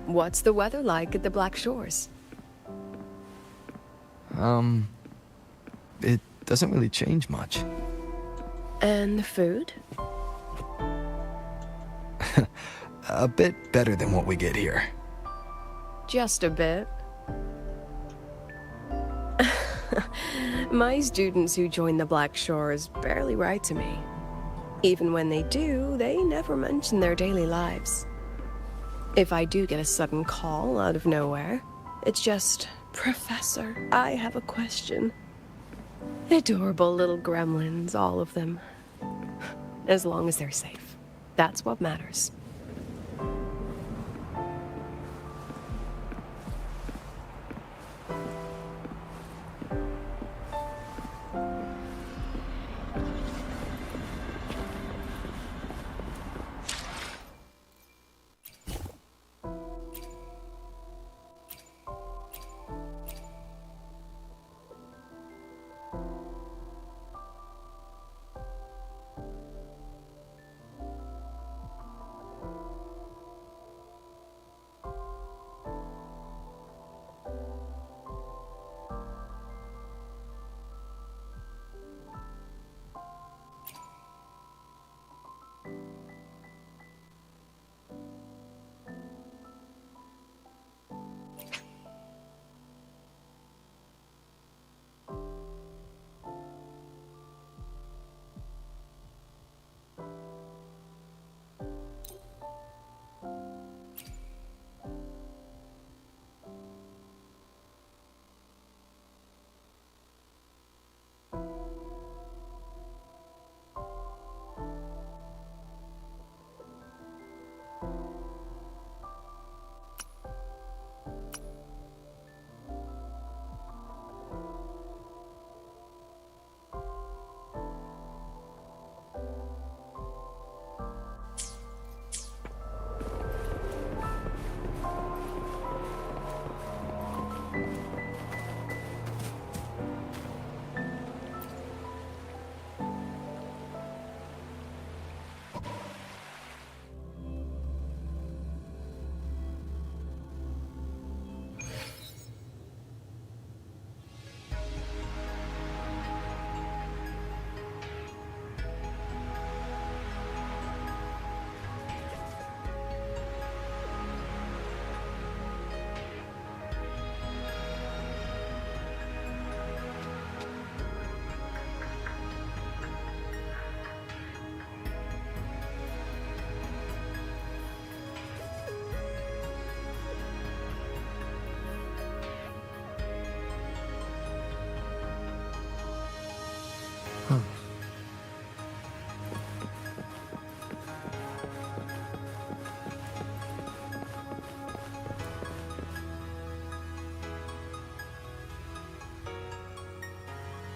Speaker 20: What's the weather like at the Black Shores?
Speaker 1: It doesn't really change much.
Speaker 20: And the food?
Speaker 1: A bit better than what we get here.
Speaker 20: Just a bit. My students who join the Black Shores barely write to me. Even when they do, they never mention their daily lives. If I do get a sudden call out of nowhere, it's just, "Professor, I have a question." Adorable little gremlins, all of them. As long as they're safe. That's what matters.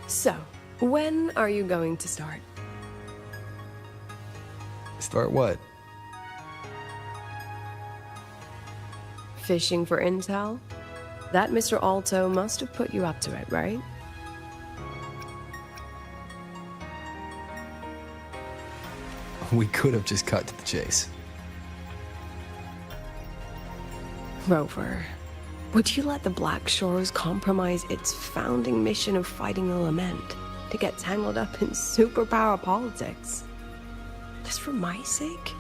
Speaker 20: So, when are you going to start?
Speaker 1: Start what?
Speaker 20: Fishing for intel? That Mr. Alto must have put you up to it, right?
Speaker 1: We could have just cut to the chase.
Speaker 20: Rover, would you let the Black Shores compromise its founding mission of fighting the Lament to get tangled up in superpower politics? Just for my sake?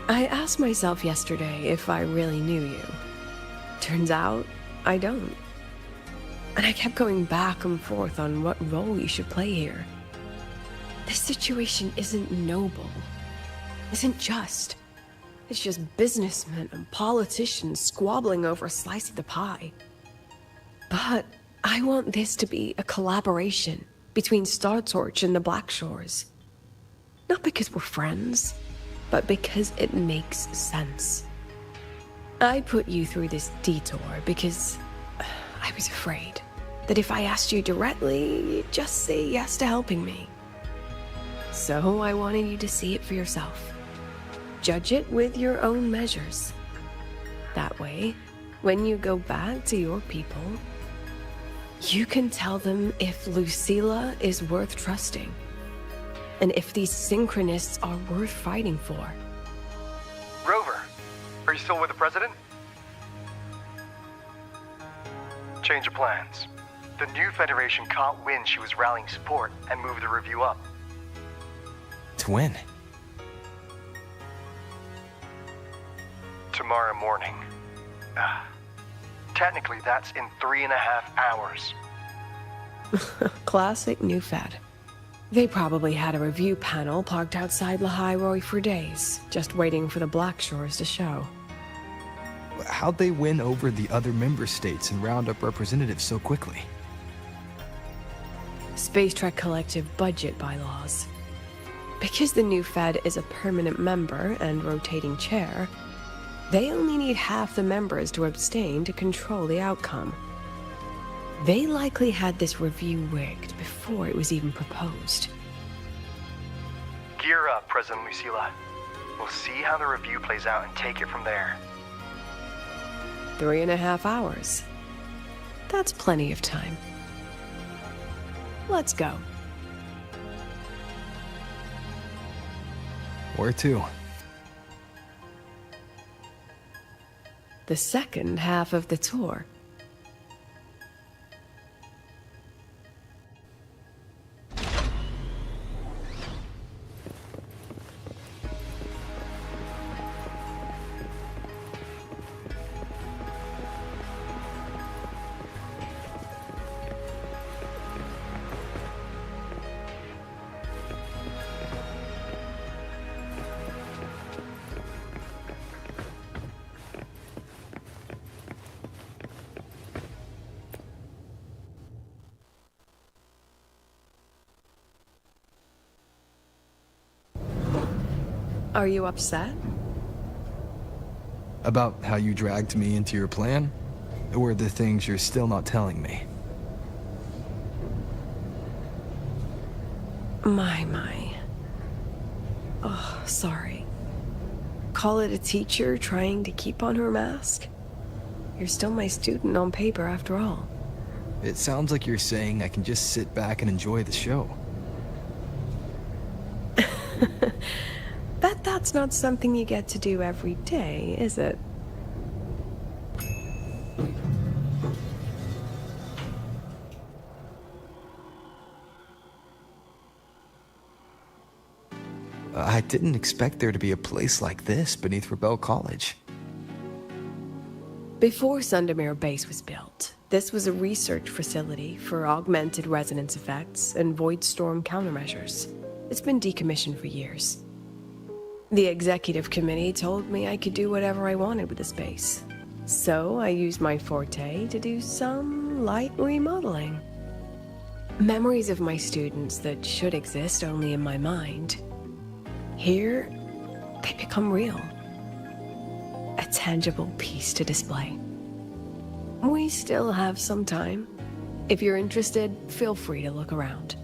Speaker 20: I asked myself yesterday if I really knew you. Turns out, I don't. And I kept going back and forth on what role you should play here. This situation isn't noble, isn't just. It's just businessmen and politicians squabbling over a slice of the pie. But I want this to be a collaboration between Star Torch and the Black Shores. Not because we're friends, but because it makes sense. I put you through this detour because I was afraid that if I asked you directly, you'd just say yes to helping me. So I wanted you to see it for yourself. Judge it with your own measures. That way, when you go back to your people, you can tell them if Lucilla is worth trusting, and if these synchronists are worth fighting for.
Speaker 21: Rover, are you still with the president? Change of plans. The new Federation caught wind she was rallying support and moved the review up.
Speaker 1: To when?
Speaker 21: Tomorrow morning. Technically, that's in 3.5 hours.
Speaker 20: Classic new Fed. They probably had a review panel parked outside Lahai for days, just waiting for the Black Shores to show.
Speaker 1: How'd they win over the other member states and round up representatives so quickly?
Speaker 20: Space Trek Collective budget bylaws. Because the new Fed is a permanent member and rotating chair, they only need half the members to abstain to control the outcome. They likely had this review rigged before it was even proposed.
Speaker 21: Gear up, President Lucilla. We'll see how the review plays out and take it from there.
Speaker 20: 3.5 hours. That's plenty of time. Let's go.
Speaker 1: Where to?
Speaker 20: The second half of the tour. Are you upset?
Speaker 1: About how you dragged me into your plan? Or the things you're still not telling me?
Speaker 20: My. Oh, sorry. Call it a teacher trying to keep on her mask? You're still my student on paper after all.
Speaker 1: It sounds like you're saying I can just sit back and enjoy the show.
Speaker 20: That's not something you get to do every day, is it?
Speaker 1: I didn't expect there to be a place like this beneath Rebel College.
Speaker 20: Before Sundermere Base was built, this was a research facility for augmented resonance effects and void storm countermeasures. It's been decommissioned for years. The executive committee told me I could do whatever I wanted with the space. So I used my forte to do some light remodeling. Memories of my students that should exist only in my mind. Here, they become real. A tangible piece to display.
Speaker 2: We still have some time. If you're interested, feel free to look around.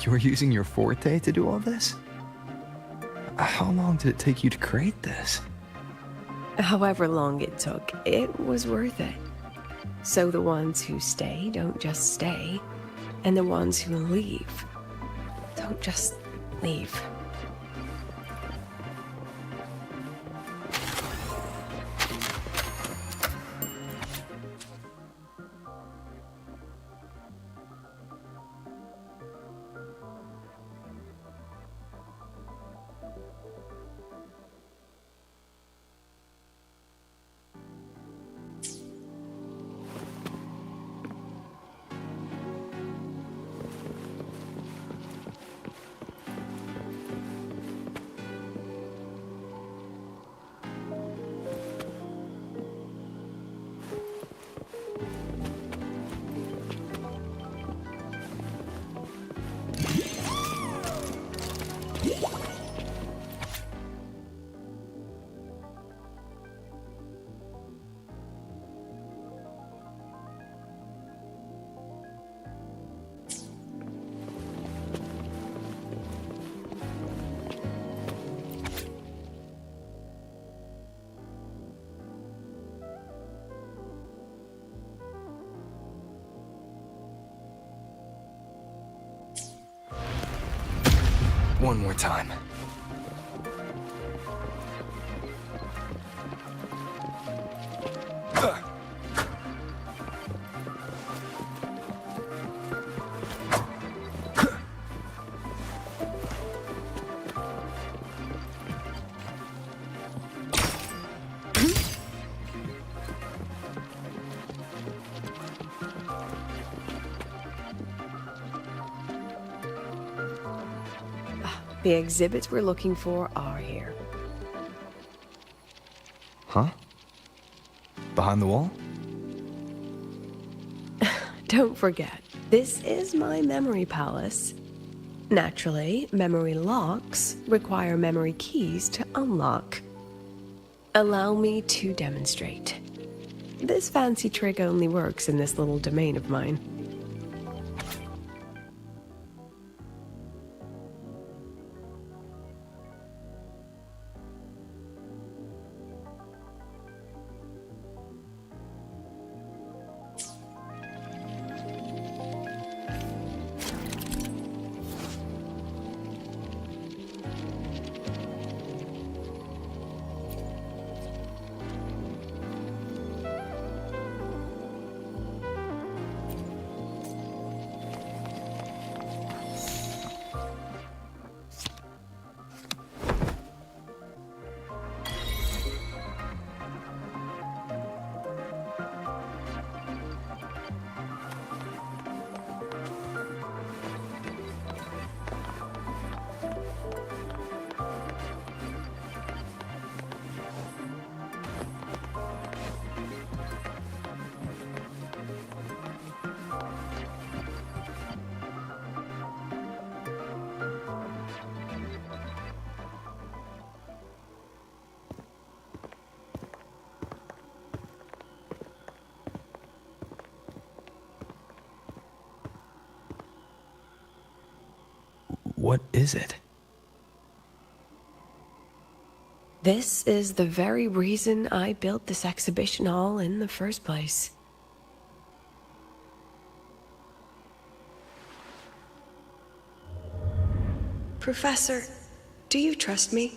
Speaker 1: You were using your forte to do all this? How long did it take you to create this?
Speaker 2: However long it took, it was worth it. So the ones who stay don't just stay, and the ones who leave don't just leave.
Speaker 1: One more time.
Speaker 2: The exhibits we're looking for are here.
Speaker 1: Huh? Behind the wall?
Speaker 2: Don't forget, this is my memory palace. Naturally, memory locks require memory keys to unlock. Allow me to demonstrate. This fancy trick only works in this little domain of mine.
Speaker 1: What is it?
Speaker 2: This is the very reason I built this exhibition hall in the first place. Professor, do you trust me?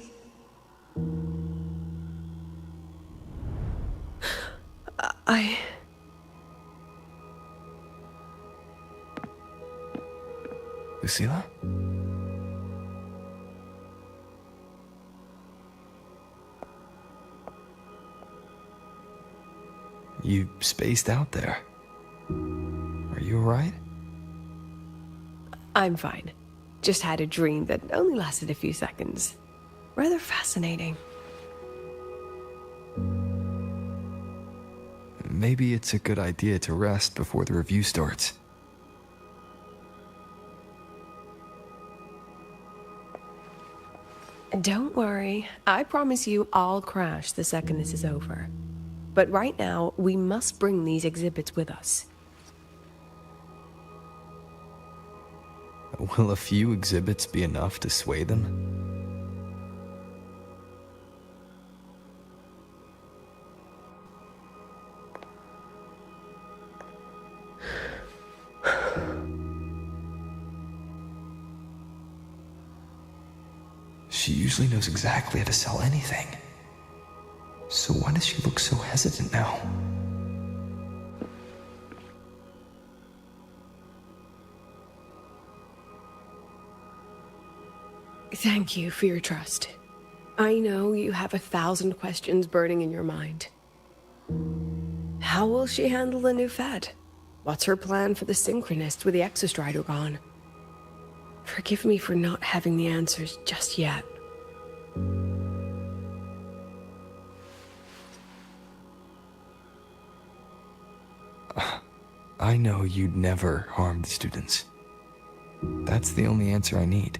Speaker 1: Lucilla? You spaced out there. Are you alright?
Speaker 2: I'm fine. Just had a dream that only lasted a few seconds. Rather fascinating.
Speaker 1: Maybe it's a good idea to rest before the review starts.
Speaker 20: Don't worry. I promise you I'll crash the second this is over. But right now, we must bring these exhibits with us.
Speaker 1: Will a few exhibits be enough to sway them? She usually knows exactly how to sell anything. So why does she look so hesitant now?
Speaker 20: Thank you for your trust. I know you have 1,000 questions burning in your mind. How will she handle the new Fed? What's her plan for the Synchronist with the Exostrider gone? Forgive me for not having the answers just yet.
Speaker 1: I know you'd never harm the students. That's the only answer I need.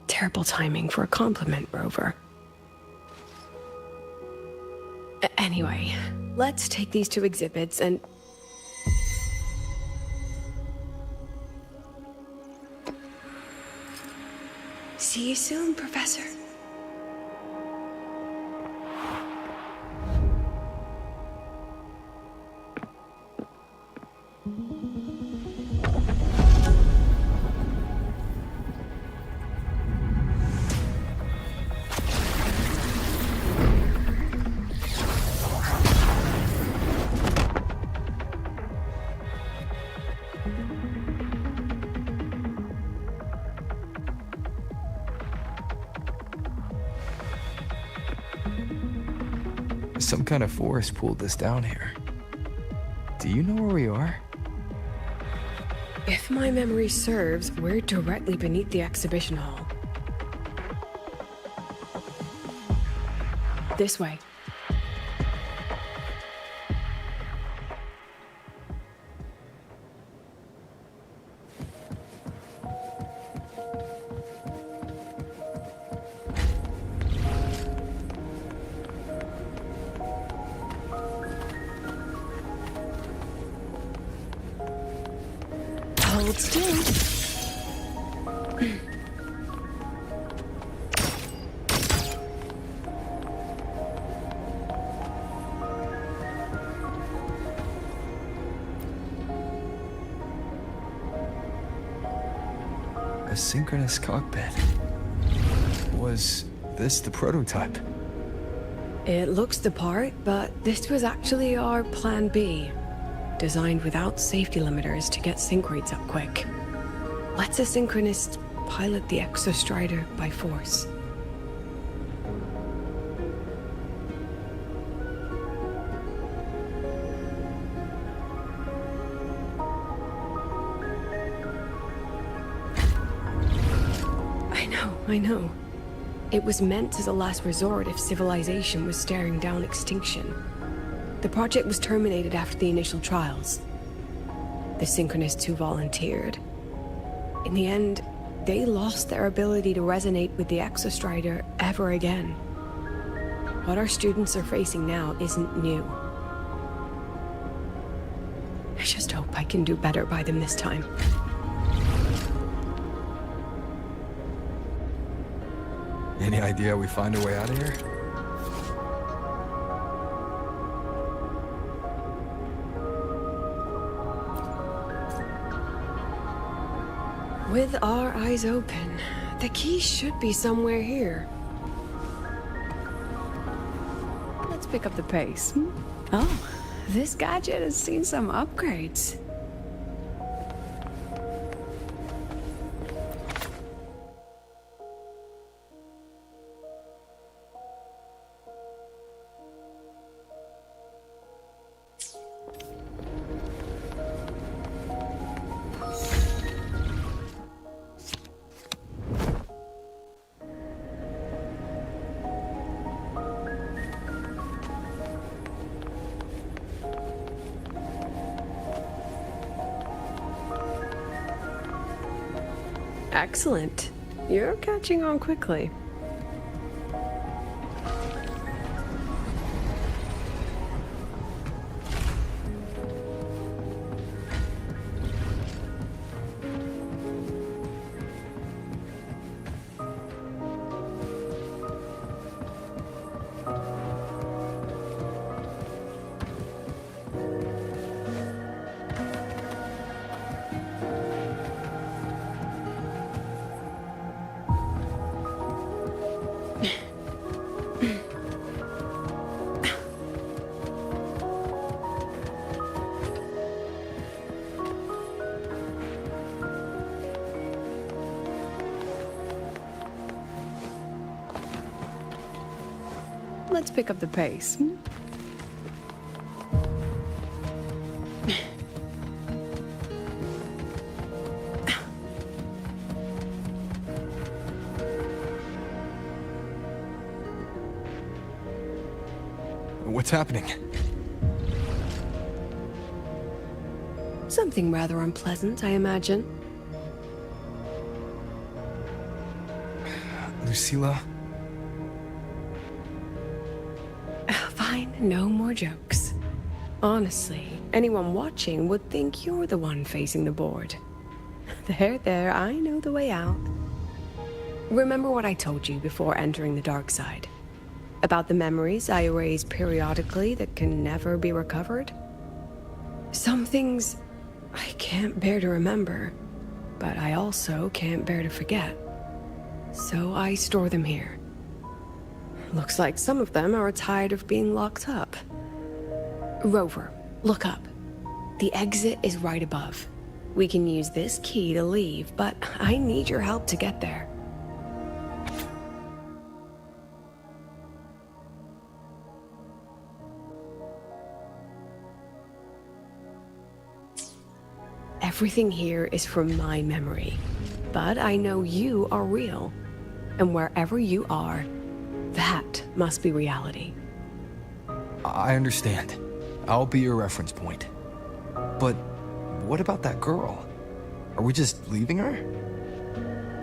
Speaker 20: Terrible timing for a compliment, Rover. Anyway, let's take these 2 exhibits and... See you soon, Professor.
Speaker 1: Some kind of force pulled us down here. Do you know where we are?
Speaker 20: If my memory serves, we're directly beneath the exhibition hall. This way. Hold still.
Speaker 1: A synchronous cockpit. Was this the prototype?
Speaker 20: It looks the part, but this was actually our Plan B. Designed without safety limiters to get sync rates up quick. Let's a synchronist pilot the Exostrider by force. I know. It was meant as a last resort if civilization was staring down extinction. The project was terminated after the initial trials. The Synchronists who volunteered. In the end, they lost their ability to resonate with the Exostrider ever again. What our students are facing now isn't new. I just hope I can do better by them this time.
Speaker 1: Any idea we find a way out of here?
Speaker 20: With our eyes open, the key should be somewhere here. Let's pick up the pace. Oh, this gadget has seen some upgrades.
Speaker 2: Excellent. You're catching on quickly. Let's pick up the pace.
Speaker 1: What's happening?
Speaker 2: Something rather unpleasant, I imagine.
Speaker 1: Lucilla?
Speaker 2: Fine, no more jokes. Honestly, anyone watching would think you're the one facing the board. There, I know the way out. Remember what I told you before entering the dark side? About the memories I erase periodically that can never be recovered? Some things I can't bear to remember, but I also can't bear to forget. So I store them here. Looks like some of them are tired of being locked up. Rover, look up. The exit is right above. We can use this key to leave, but I need your help to get there. Everything here is from my memory, but I know you are real, and wherever you are, that must be reality.
Speaker 1: I understand. I'll be your reference point. But what about that girl? Are we just leaving her?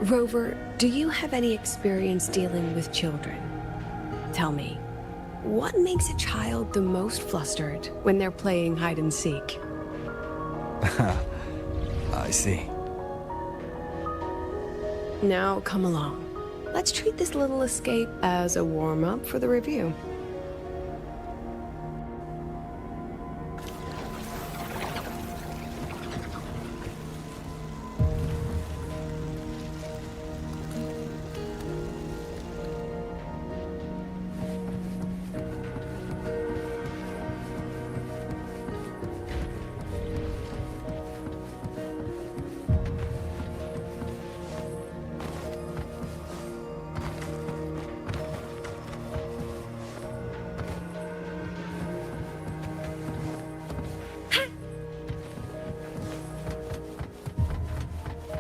Speaker 2: Rover, do you have any experience dealing with children? Tell me, what makes a child the most flustered when they're playing hide and seek?
Speaker 1: I see.
Speaker 2: Now, come along. Let's treat this little escape as a warm-up for the review.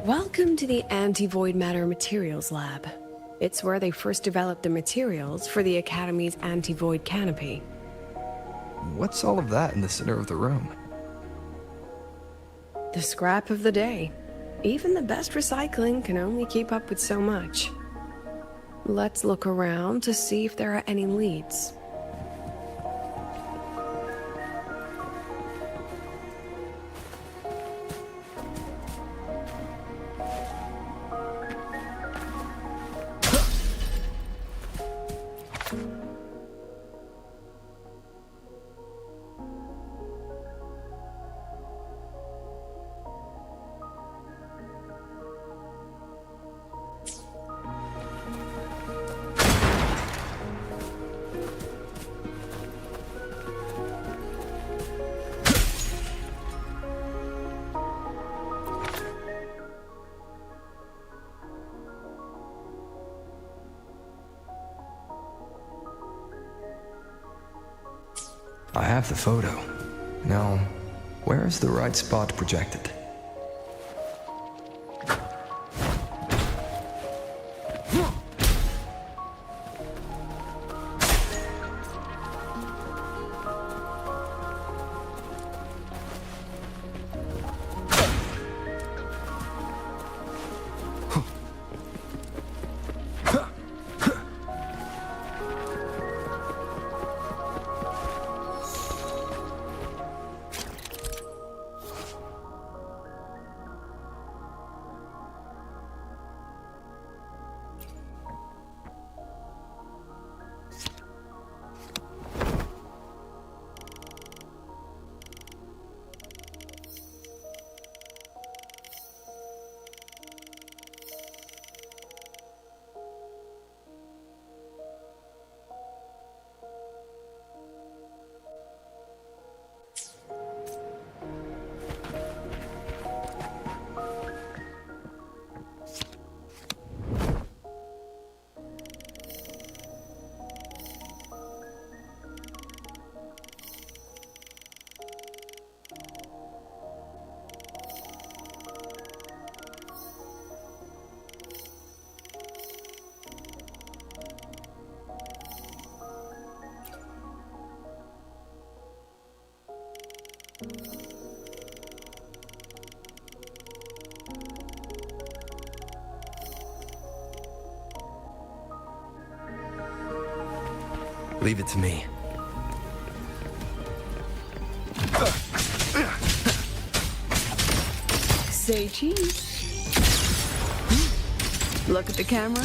Speaker 2: Welcome to the Anti-Void Matter Materials Lab. It's where they first developed the materials for the Academy's anti-void canopy.
Speaker 1: What's all of that in the center of the room?
Speaker 2: The scrap of the day. Even the best recycling can only keep up with so much. Let's look around to see if there are any leads.
Speaker 1: I have the photo. Now, where is the right spot projected? Leave it to me.
Speaker 2: Say cheese. Look at the camera.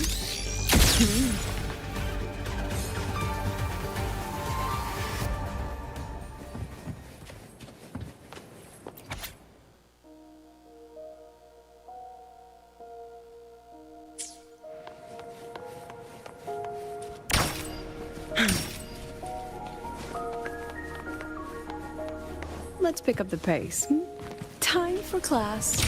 Speaker 2: Let's pick up the pace. Time for class.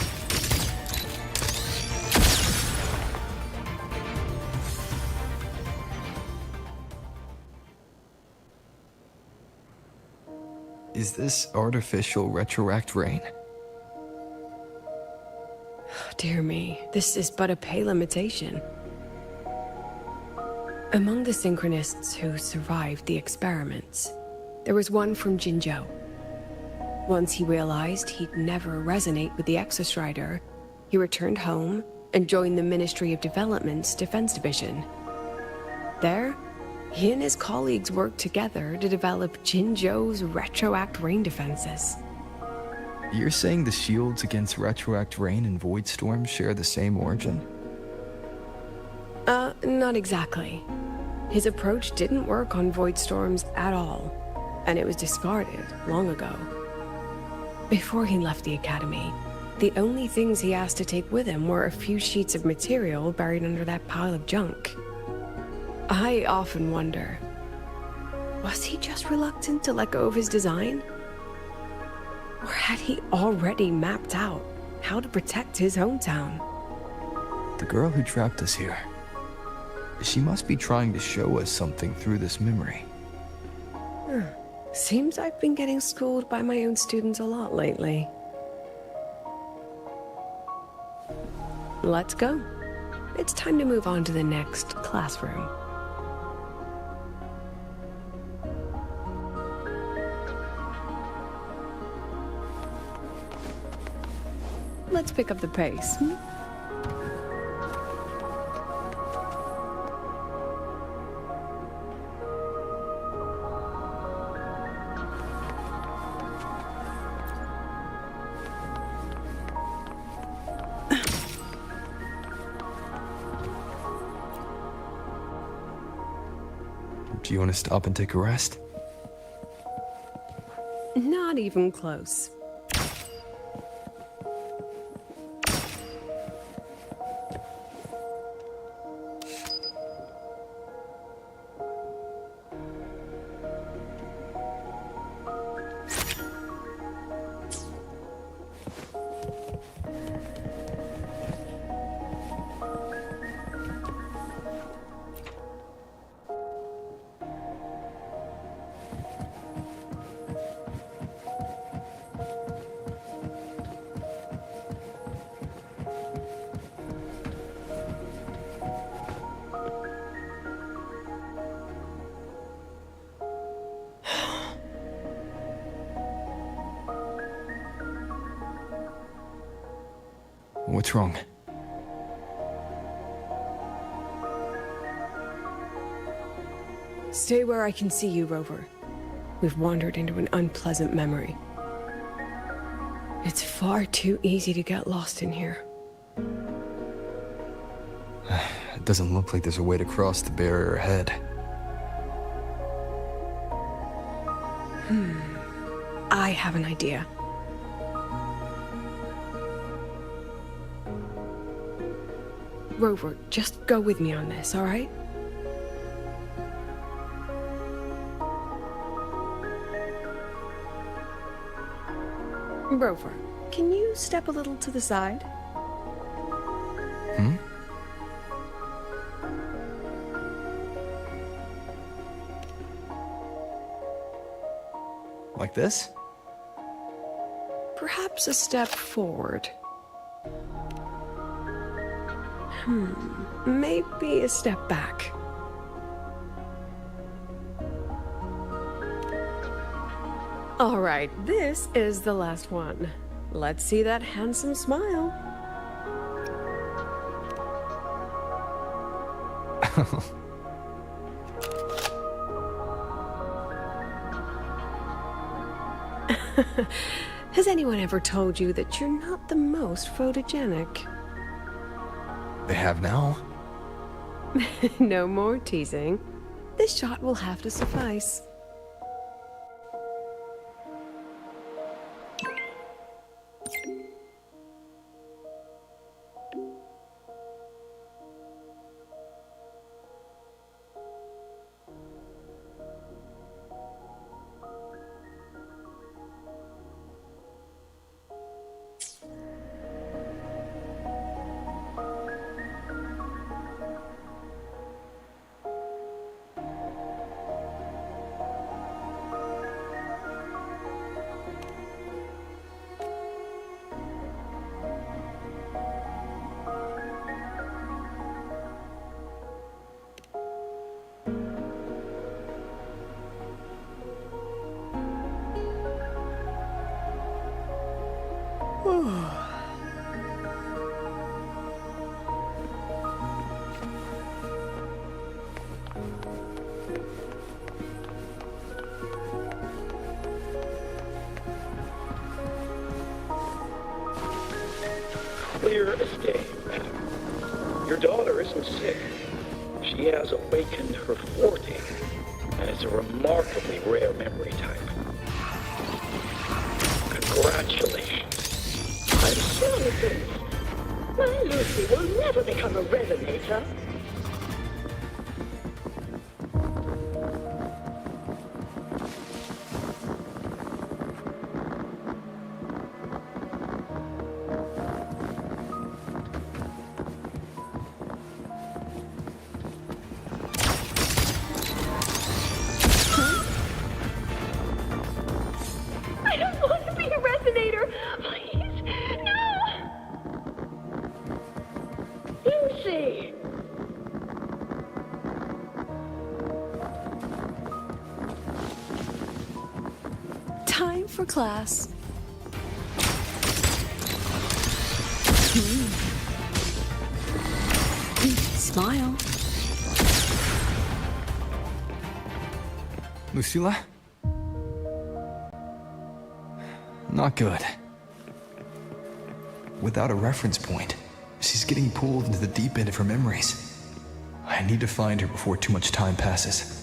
Speaker 1: Is this artificial retroact rain?
Speaker 2: Dear me, this is but a pale imitation. Among the synchronists who survived the experiments, there was one from Jinzhou. Once he realized he'd never resonate with the Exostrider, he returned home and joined the Ministry of Development's Defense Division. There, he and his colleagues worked together to develop Jinzhou's retroact rain defenses.
Speaker 1: You're saying the shields against retroact rain and void storm share the same origin?
Speaker 2: Not exactly. His approach didn't work on void storms at all, and it was discarded long ago. Before he left the academy, the only things he asked to take with him were a few sheets of material buried under that pile of junk. I often wonder, was he just reluctant to let go of his design? Or had he already mapped out how to protect his hometown?
Speaker 1: The girl who trapped us here, she must be trying to show us something through this memory.
Speaker 2: Seems I've been getting schooled by my own students a lot lately. Let's go. It's time to move on to the next classroom. Let's pick up the pace.
Speaker 1: Do you want to stop and take a rest?
Speaker 2: Not even close.
Speaker 1: What's wrong?
Speaker 2: Stay where I can see you, Rover. We've wandered into an unpleasant memory. It's far too easy to get lost in here.
Speaker 1: It doesn't look like there's a way to cross the barrier ahead.
Speaker 2: I have an idea. Rover, just go with me on this, all right? Rover, can you step a little to the side?
Speaker 1: Like this?
Speaker 2: Perhaps a step forward. Maybe a step back.
Speaker 20: All right, this is the last one. Let's see that handsome smile. Has anyone ever told you that you're not the most photogenic?
Speaker 1: They have now?
Speaker 20: No more teasing. This shot will have to suffice.
Speaker 3: Clear as day, madam. Your daughter isn't sick. She has awakened her forte, and it's a remarkably rare memory type. Congratulations.
Speaker 12: I'm so pleased. My Lucy will never become a resonator.
Speaker 9: I don't want to be a resonator! Please, no! Lucy!
Speaker 2: Time for class. Smile.
Speaker 1: Lucilla? Not good. Without a reference point, she's getting pulled into the deep end of her memories. I need to find her before too much time passes.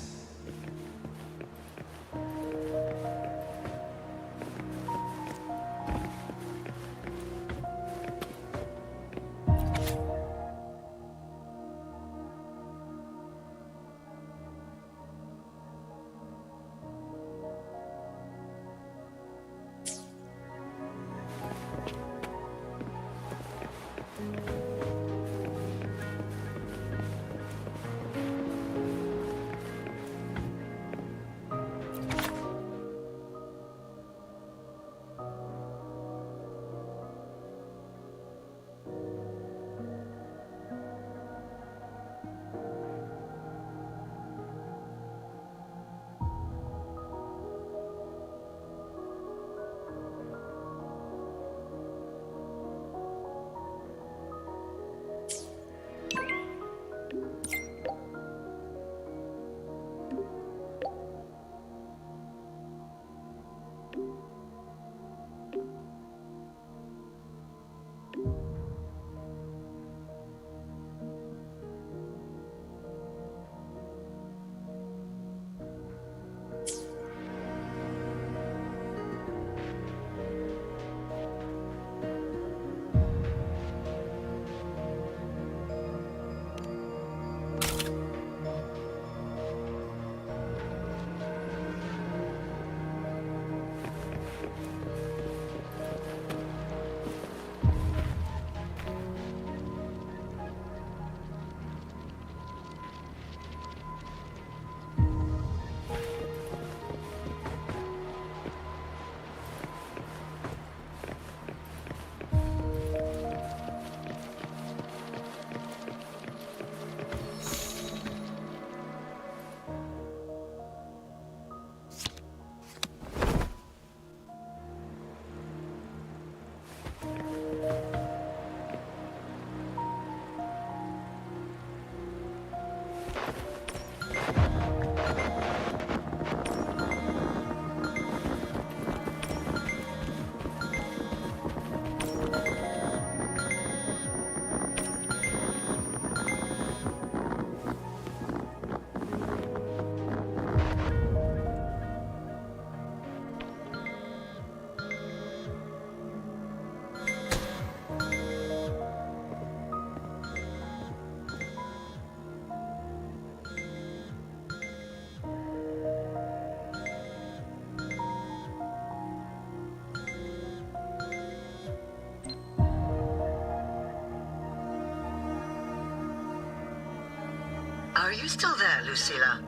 Speaker 11: Are you still there, Lucilla?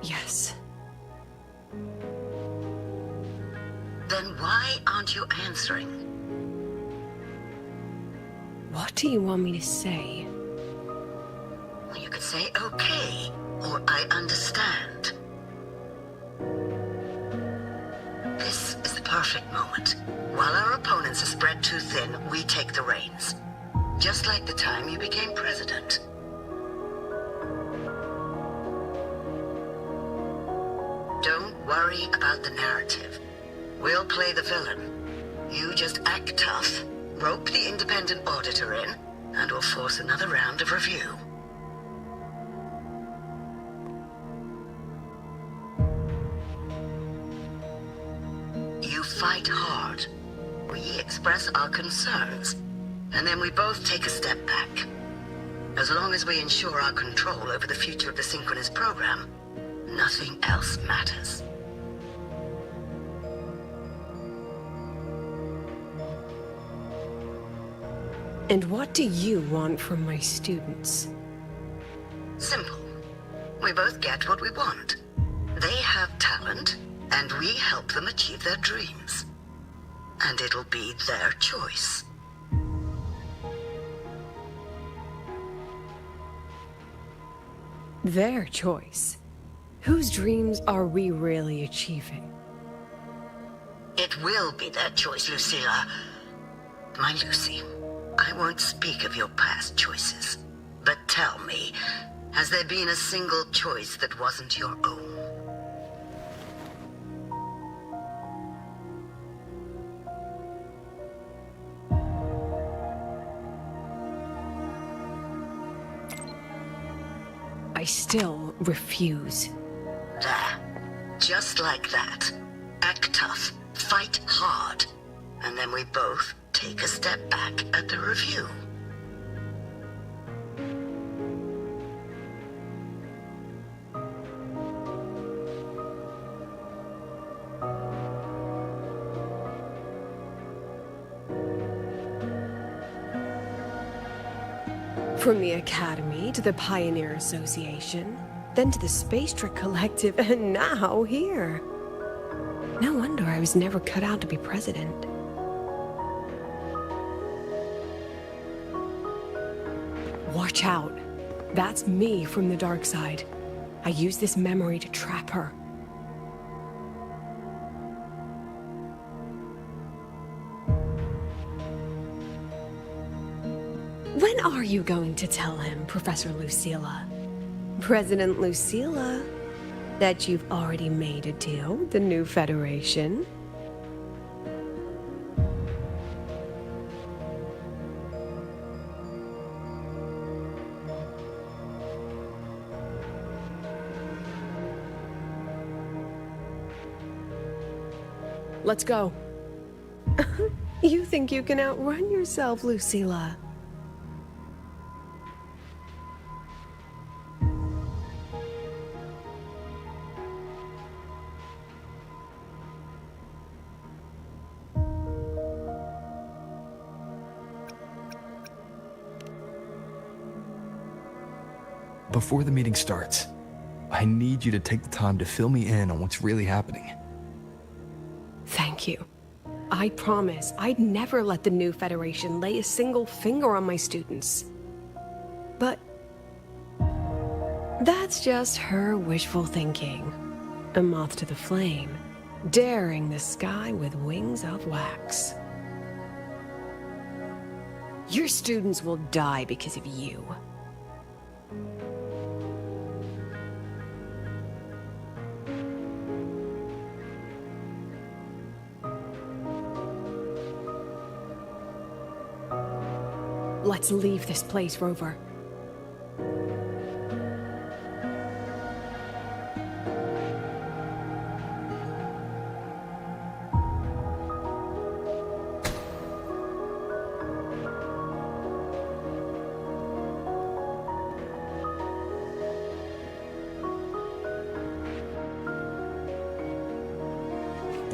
Speaker 20: Yes.
Speaker 11: Then why aren't you answering?
Speaker 20: What do you want me to say?
Speaker 11: Well, you could say okay, or I understand. This is the perfect moment. While our opponents are spread too thin, we take the reins. Just like the time you became president. Don't worry about the narrative. We'll play the villain. You just act tough, rope the independent auditor in, and we'll force another round of review. You fight hard. We express our concerns, and then we both take a step back. As long as we ensure our control over the future of the synchronous program, nothing else matters.
Speaker 20: And what do you want from my students?
Speaker 11: Simple. We both get what we want. They have talent, and we help them achieve their dreams. And it'll be their choice.
Speaker 20: Their choice? Whose dreams are we really achieving?
Speaker 11: It will be their choice, Lucilla. My Lucy, I won't speak of your past choices. But tell me, has there been a single choice that wasn't your own?
Speaker 20: I still refuse.
Speaker 11: There. Just like that. Act tough, fight hard, and then we both take a step back at the review.
Speaker 20: From the Academy to the Pioneer Association, then to the Space Trick Collective, and now here. No wonder I was never cut out to be president. Watch out. That's me from the dark side. I use this memory to trap her. When are you going to tell him, Professor Lucilla? President Lucilla, that you've already made a deal with the new Federation? Let's go. You think you can outrun yourself, Lucilla?
Speaker 1: Before the meeting starts, I need you to take the time to fill me in on what's really happening.
Speaker 20: Thank you. I promise I'd never let the new Federation lay a single finger on my students. But that's just her wishful thinking. A moth to the flame, daring the sky with wings of wax. Your students will die because of you. Let's leave this place, Rover.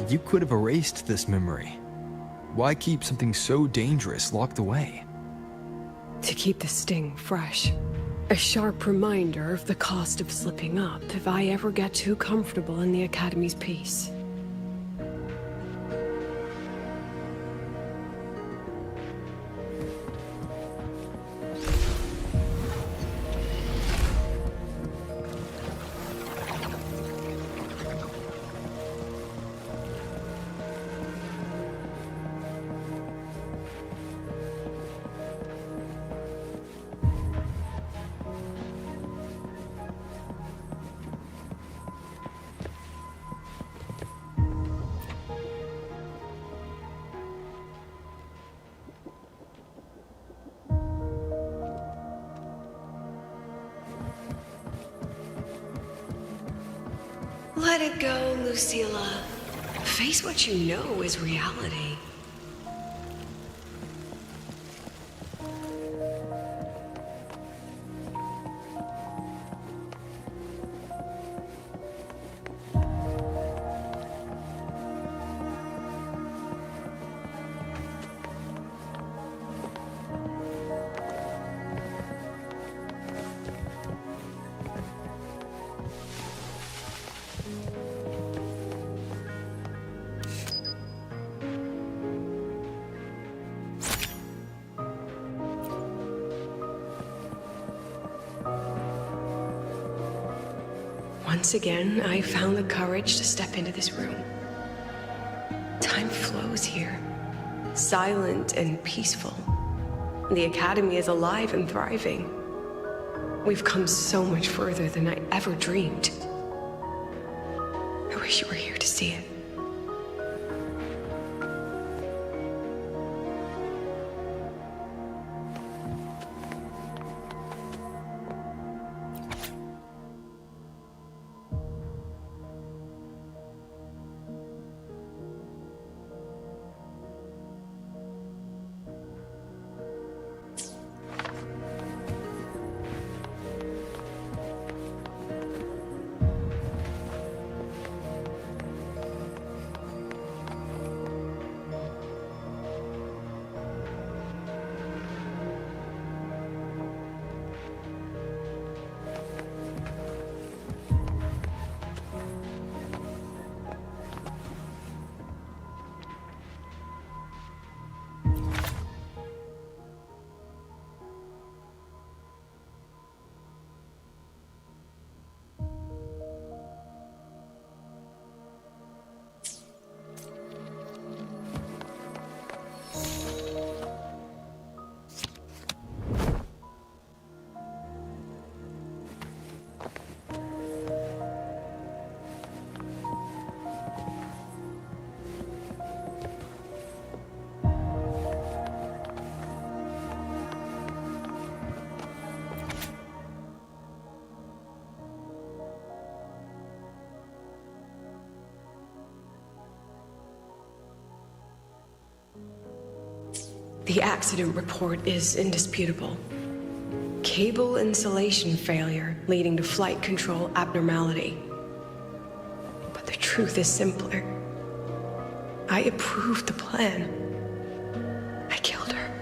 Speaker 1: You could have erased this memory, Why keep something so dangerous locked away?
Speaker 20: To keep the sting fresh. A sharp reminder of the cost of slipping up if I ever get too comfortable in the Academy's peace. Let it go, Lucilla. Face what you know is reality. Once again, I found the courage to step into this room. Time flows here, silent and peaceful. The Academy is alive and thriving. We've come so much further than I ever dreamed. I wish you were here to see it. The accident report is indisputable. Cable insulation failure leading to flight control abnormality. But the truth is simpler. I approved the plan. I killed her.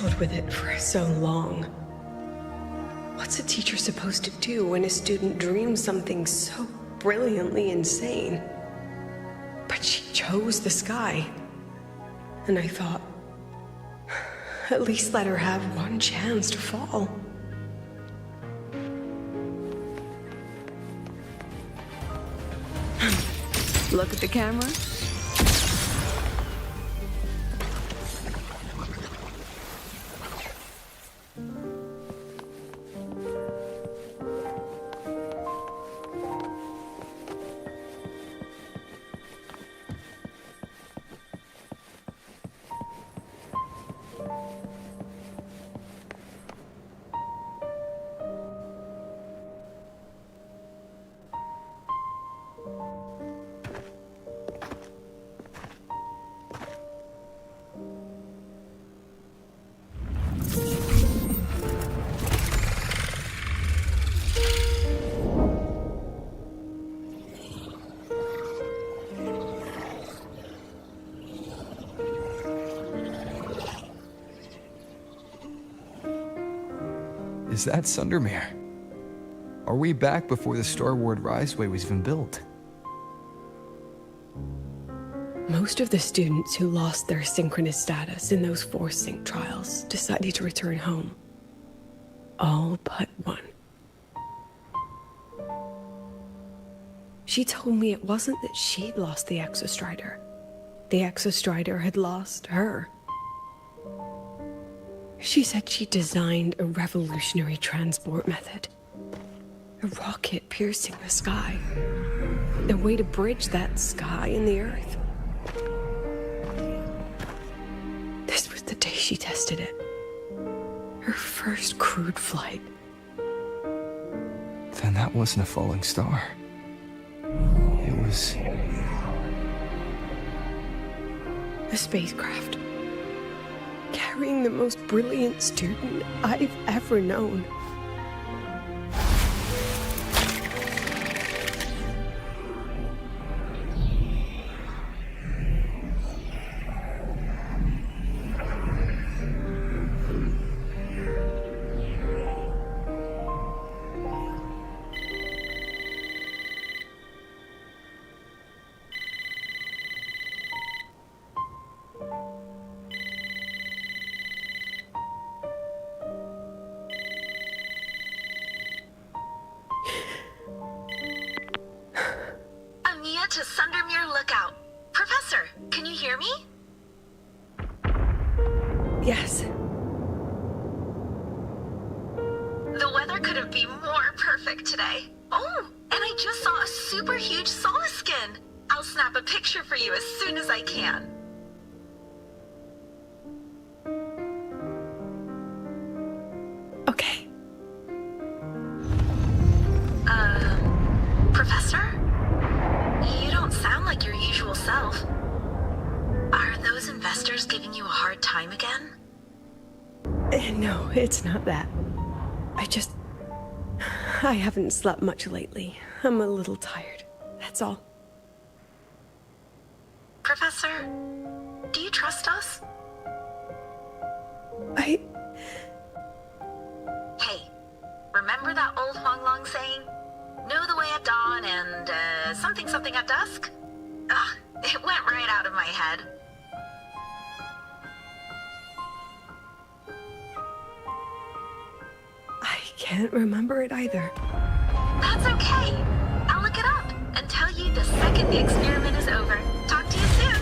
Speaker 20: wrestled with it for so long. What's a teacher supposed to do when a student dreams something so brilliantly insane? But she chose the sky. And I thought, at least let her have one chance to fall.
Speaker 2: Look at the camera.
Speaker 1: Is that Sundermere? Are we back before the Starward Riseway was even built?
Speaker 20: Most of the students who lost their synchronous status in those force sync trials decided to return home. All but one. She told me it wasn't that she'd lost the Exostrider. The Exostrider had lost her. She said she designed a revolutionary transport method. A rocket piercing the sky. A way to bridge that sky and the Earth. This was the day she tested it. Her first crewed flight.
Speaker 1: Then that wasn't a falling star. It was...
Speaker 20: a spacecraft. Carrying the most brilliant student I've ever known.
Speaker 11: To Sundermere Lookout. Professor, can you hear me?
Speaker 20: Yes.
Speaker 11: The weather couldn't be more perfect today. Oh, and I just saw a super huge solace skin. I'll snap a picture for you as soon as I can.
Speaker 20: Okay.
Speaker 11: Professor? You don't sound like your usual self. Are those investors giving you a hard time again?
Speaker 20: No, it's not that. I haven't slept much lately. I'm a little tired. That's all.
Speaker 11: Professor, do you trust us?
Speaker 20: Hey,
Speaker 11: remember that old Huanglong saying? Know the way at dawn and, something at dusk? Ugh, it went right out of my head.
Speaker 20: I can't remember it either.
Speaker 11: That's okay. I'll look it up and tell you the second the experiment is over. Talk to you soon.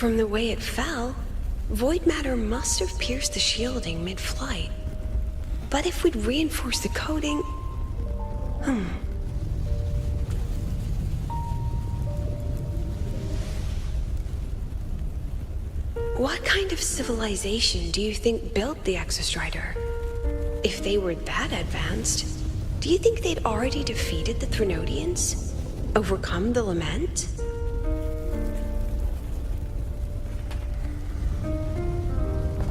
Speaker 2: From the way it fell, void matter must have pierced the shielding mid-flight. But if we'd reinforced the coating... What kind of civilization do you think built the Exostrider? If they were that advanced, do you think they'd already defeated the Threnodians? Overcome the Lament?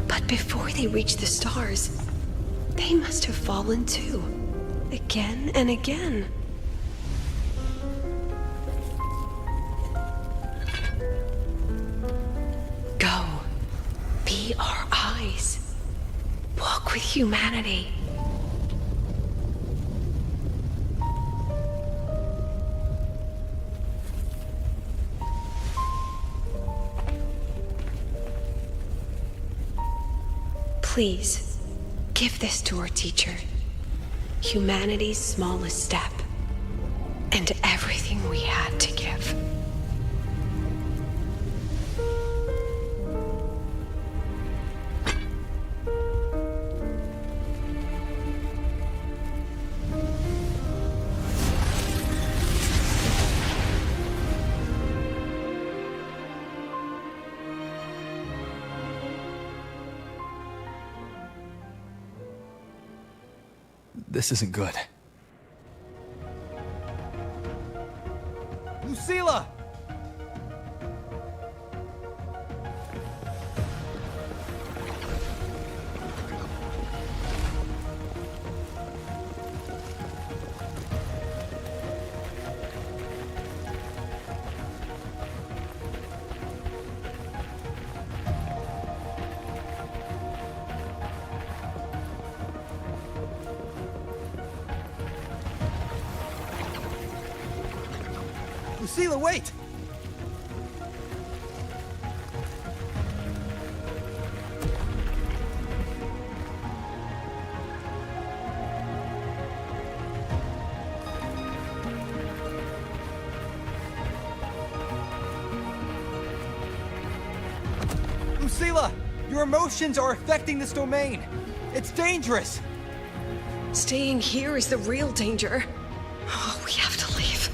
Speaker 2: But before they reached the stars, they must have fallen too. Again and again. Go. Be our eyes. Walk with humanity. Please, give this to our teacher. Humanity's smallest step. And everything we had to give.
Speaker 1: This isn't good.
Speaker 18: Lucilla! Lucilla, wait! Lucilla, your emotions are affecting this domain. It's dangerous.
Speaker 2: Staying here is the real danger. Oh, we have to leave.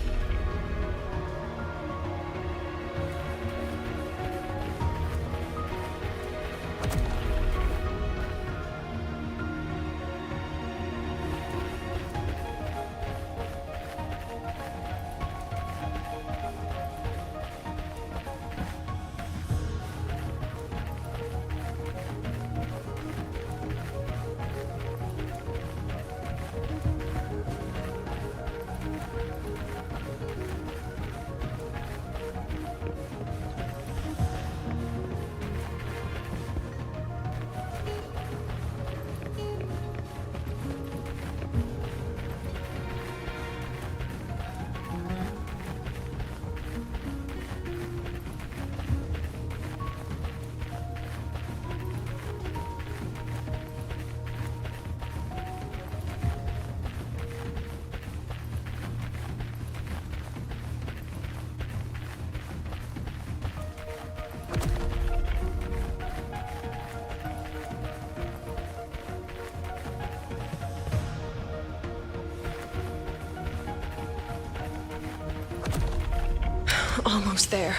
Speaker 2: Almost there.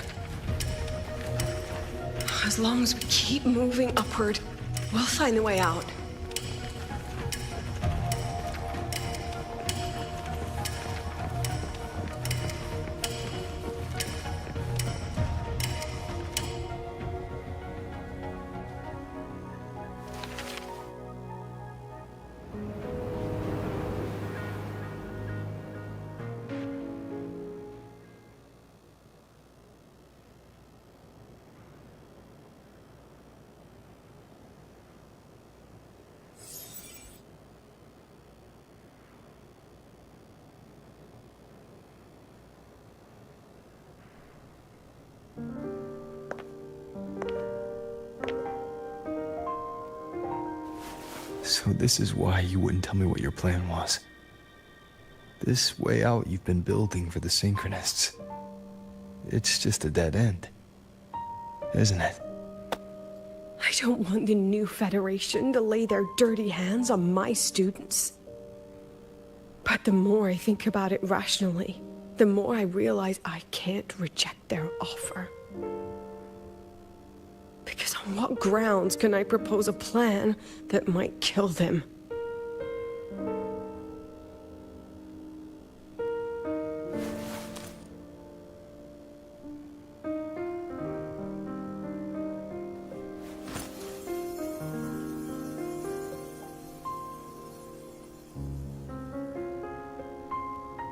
Speaker 2: As long as we keep moving upward, we'll find the way out.
Speaker 1: So this is why you wouldn't tell me what your plan was. This way out you've been building for the Synchronists. It's just a dead end. isn't it?
Speaker 20: I don't want the new Federation to lay their dirty hands on my students. But the more I think about it rationally, the more I realize I can't reject their offer. Because on what grounds can I propose a plan that might kill them?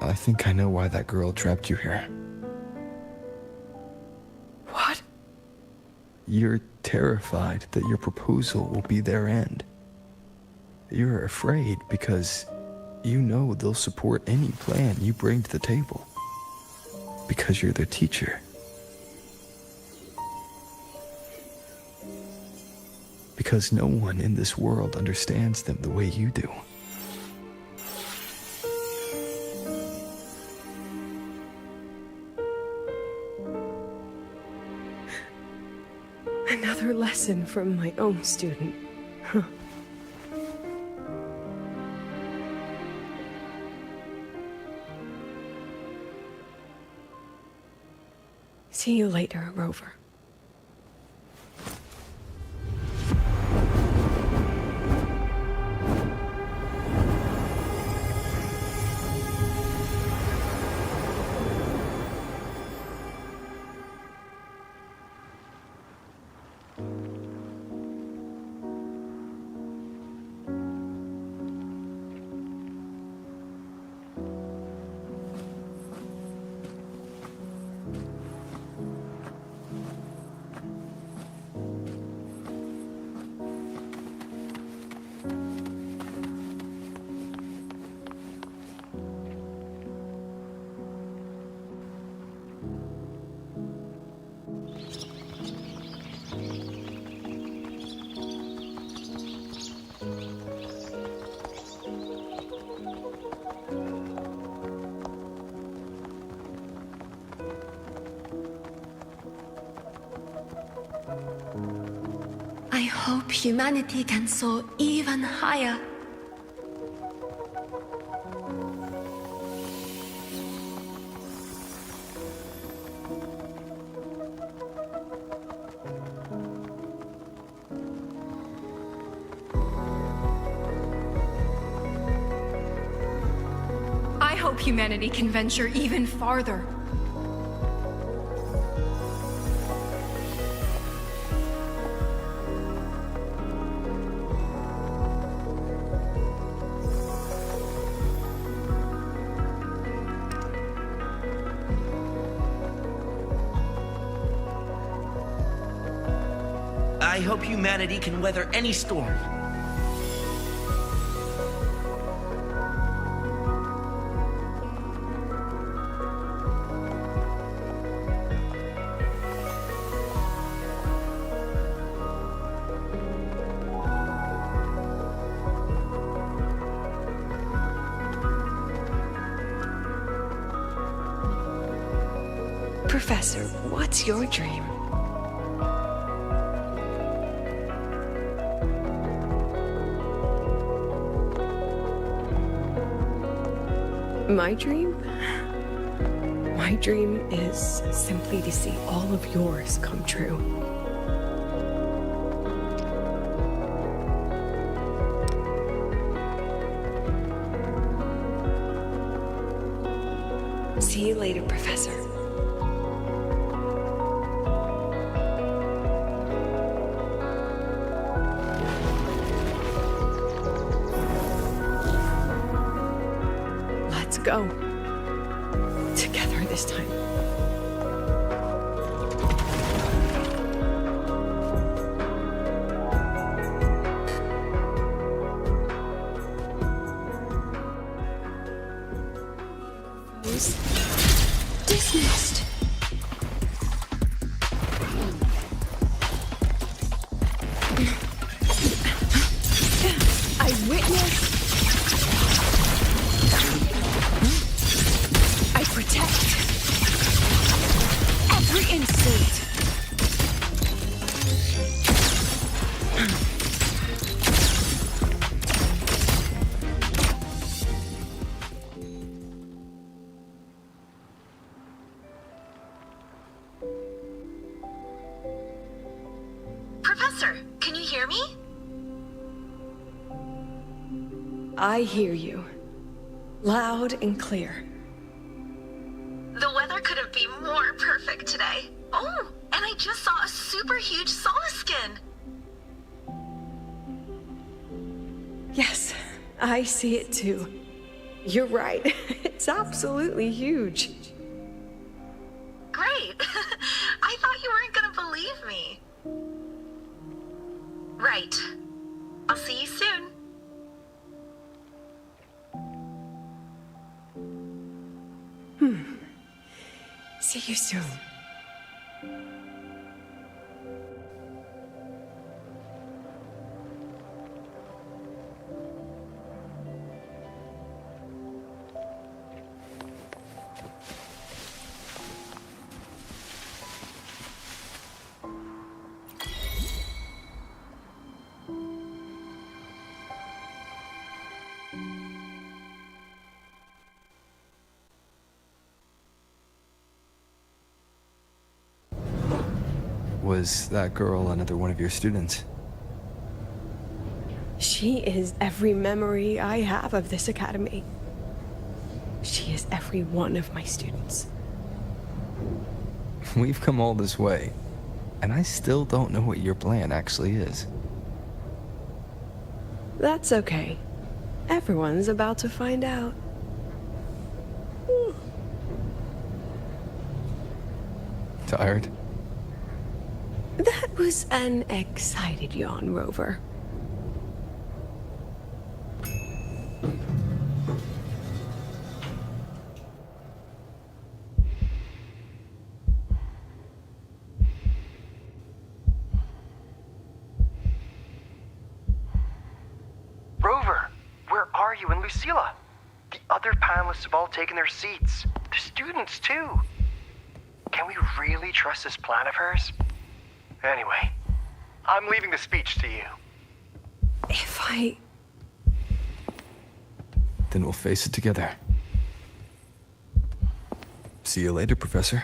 Speaker 1: I think I know why that girl trapped you here.
Speaker 20: What?
Speaker 1: You're terrified that your proposal will be their end. You're afraid because you know they'll support any plan you bring to the table. Because you're their teacher. Because no one in this world understands them the way you do.
Speaker 20: Another lesson from my own student. Huh. See you later, Rover.
Speaker 13: I hope humanity can soar even higher.
Speaker 19: I hope humanity can venture even farther.
Speaker 8: I hope humanity can weather any storm.
Speaker 20: Professor, what's your dream? My dream? My dream is simply to see all of yours come true. See you later, Professor. Let's go. Together this time. Dismissed. I witness. I protect. Every instant.
Speaker 15: Professor, can you hear me?
Speaker 2: I hear you. Loud and clear.
Speaker 15: The weather couldn't be more perfect today. Oh, and I just saw a super huge Solaskin.
Speaker 2: Yes, I see it too. You're right. It's absolutely huge.
Speaker 15: Great. I thought you weren't gonna believe me. Right. I'll see you soon.
Speaker 2: See you soon.
Speaker 1: Was that girl another one of your students?
Speaker 2: She is every memory I have of this academy. She is every one of my students.
Speaker 1: We've come all this way, and I still don't know what your plan actually is.
Speaker 2: That's okay. Everyone's about to find out.
Speaker 1: Tired?
Speaker 2: That was an excited yawn, Rover.
Speaker 21: Rover, where are you and Lucilla? The other panelists have all taken their seats. The students, too. Can we really trust this plan of hers? Anyway, I'm leaving the speech to you.
Speaker 2: If I...
Speaker 1: Then we'll face it together. See you later, Professor.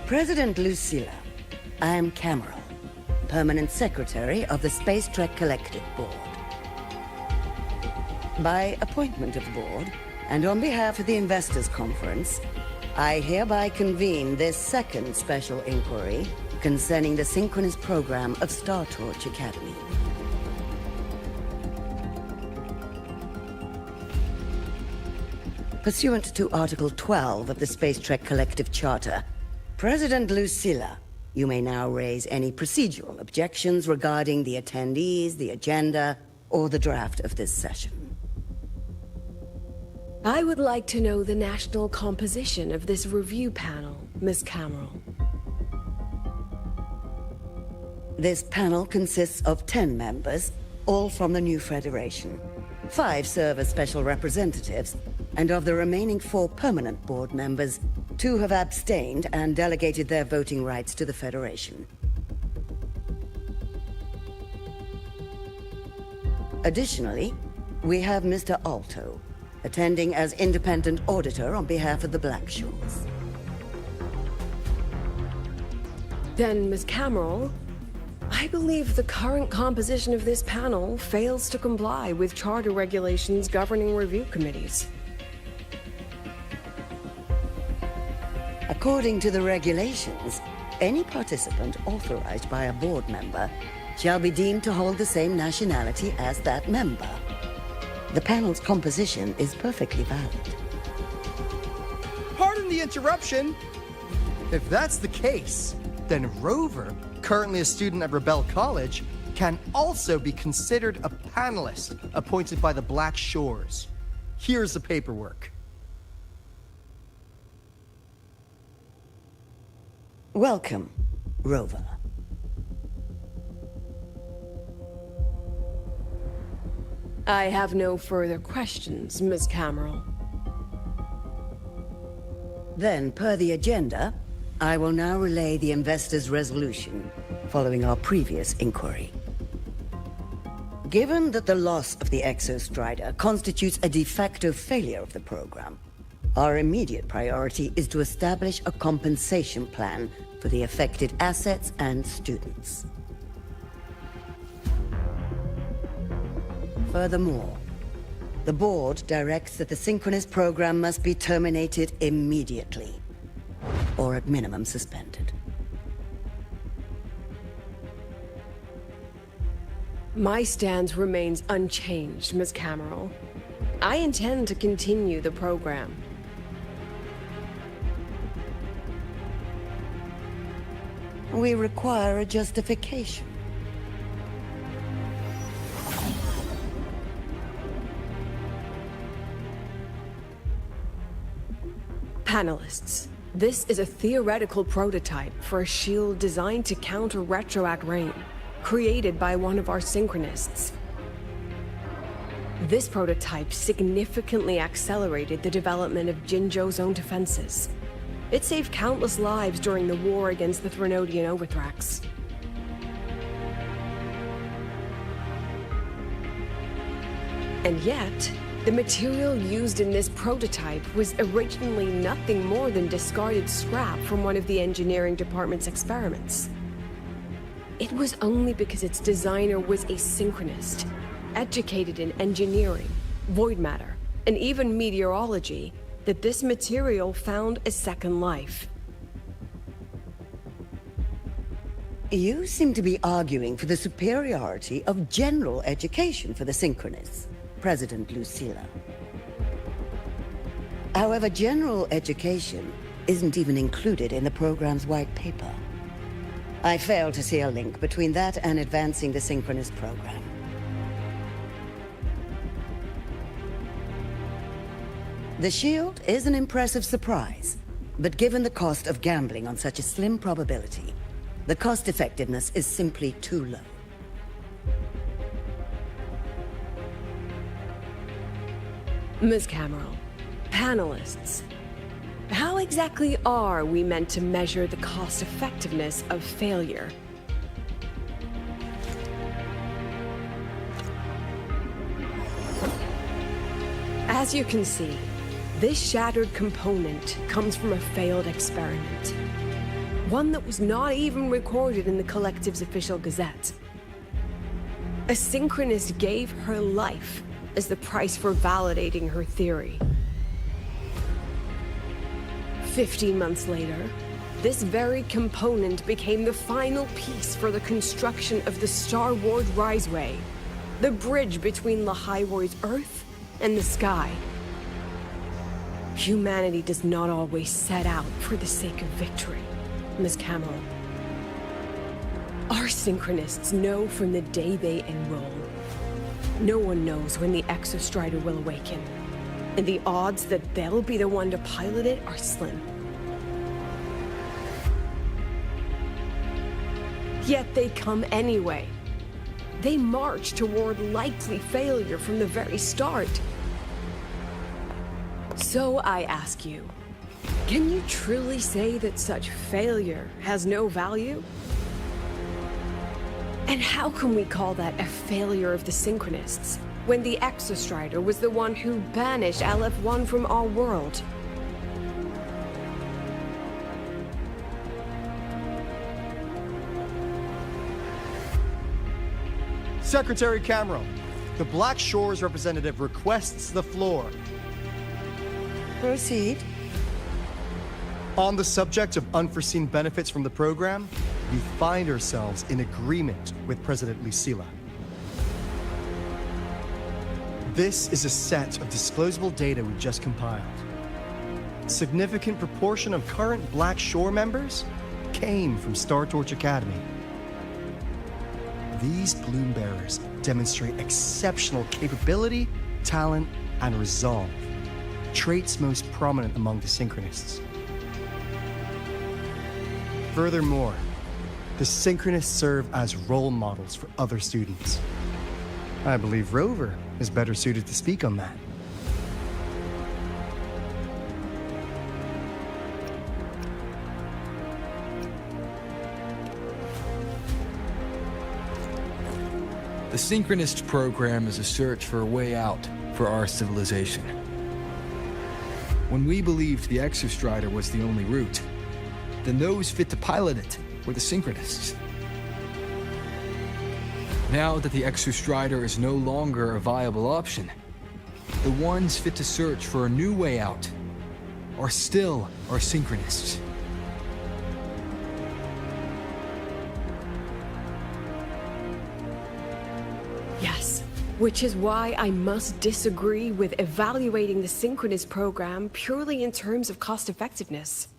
Speaker 11: President Lucilla, I'm Cameron, Permanent Secretary of the Space Trek Collective Board. By appointment of the board, and on behalf of the Investors Conference, I hereby convene this second special inquiry concerning the synchronous program of Star Torch Academy. Pursuant to Article 12 of the Space Trek Collective Charter, President Lucilla, you may now raise any procedural objections regarding the attendees, the agenda, or the draft of this session.
Speaker 2: I would like to know the national composition of this review panel, Miss Cameron.
Speaker 11: This panel consists of 10 members, all from the new Federation. 5 serve as special representatives, and of the remaining 4 permanent board members, 2 have abstained and delegated their voting rights to the Federation. Additionally, we have Mr. Alto, attending as independent auditor on behalf of the Blackshores.
Speaker 2: Then, Ms. Cameron, I believe the current composition of this panel fails to comply with charter regulations governing review committees.
Speaker 11: According to the regulations, any participant authorized by a board member shall be deemed to hold the same nationality as that member. The panel's composition is perfectly valid.
Speaker 7: Pardon the interruption. If that's the case, then Rover, currently a student at Rebel College, can also be considered a panelist appointed by the Black Shores. Here's the paperwork.
Speaker 11: Welcome, Rover.
Speaker 20: I have no further questions, Ms. Cameron.
Speaker 11: Then, per the agenda, I will now relay the investor's resolution following our previous inquiry. Given that the loss of the Exostrider constitutes a de facto failure of the program, our immediate priority is to establish a compensation plan for the affected assets and students. Furthermore, the board directs that the Synchronous program must be terminated immediately, or at minimum suspended.
Speaker 20: My stance remains unchanged, Ms. Cameron. I intend to continue the program.
Speaker 11: We require a justification.
Speaker 20: Panelists, this is a theoretical prototype for a shield designed to counter retroact rain, created by one of our synchronists. This prototype significantly accelerated the development of Jinzhou's own defenses. It saved countless lives during the war against the Thrunodian Overthrax. And yet, the material used in this prototype was originally nothing more than discarded scrap from one of the engineering department's experiments. It was only because its designer was a synchronist, educated in engineering, void matter, and even meteorology, that this material found a second life.
Speaker 11: You seem to be arguing for the superiority of general education for the Synchronists, President Lucilla. However, general education isn't even included in the program's white paper. I fail to see a link between that and advancing the Synchronous program. The shield is an impressive surprise, but given the cost of gambling on such a slim probability, the cost-effectiveness is simply too low.
Speaker 20: Ms. Cameron, panelists, how exactly are we meant to measure the cost-effectiveness of failure? As you can see, this shattered component comes from a failed experiment. One that was not even recorded in the Collective's official gazette. A synchronist gave her life as the price for validating her theory. 15 months later, this very component became the final piece for the construction of the Star Wars Riseway, the bridge between Lahaiwoi's Earth and the sky. Humanity does not always set out for the sake of victory, Ms. Cameron. Our synchronists know from the day they enroll. No one knows when the Exostrider will awaken, and the odds that they'll be the one to pilot it are slim. Yet they come anyway. They march toward likely failure from the very start. So I ask you, can you truly say that such failure has no value? And how can we call that a failure of the Synchronists, when the Exostrider was the one who banished LF1 from our world?
Speaker 7: Secretary Cameron, the Black Shores representative requests the floor.
Speaker 11: Proceed.
Speaker 7: On the subject of unforeseen benefits from the program, we find ourselves in agreement with President Lucilla. This is a set of disclosable data we just compiled. A significant proportion of current Black Shore members came from Star Torch Academy. These bloom bearers demonstrate exceptional capability, talent, and resolve, traits most prominent among the Synchronists. Furthermore, the Synchronists serve as role models for other students. I believe Rover is better suited to speak on that.
Speaker 1: The Synchronist program is a search for a way out for our civilization. When we believed the Exostrider was the only route, then those fit to pilot it were the Synchronists. Now that the Exostrider is no longer a viable option, the ones fit to search for a new way out are still our Synchronists.
Speaker 2: Yes, which is why I must disagree with evaluating the Synchronist program purely in terms of cost-effectiveness.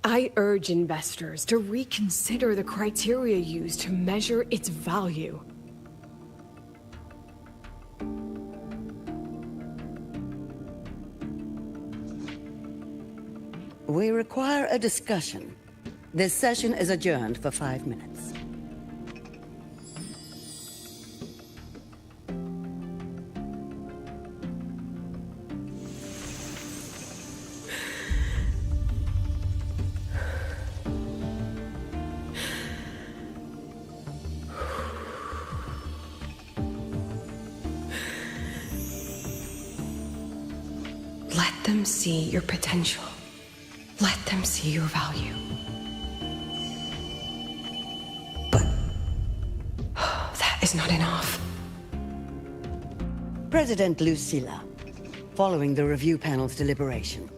Speaker 2: I urge investors to reconsider the criteria used to measure its value.
Speaker 11: We require a discussion. This session is adjourned for 5 minutes.
Speaker 2: Let them see your potential. Let them see your value. But that is not enough.
Speaker 11: President Lucilla, following the review panel's deliberation,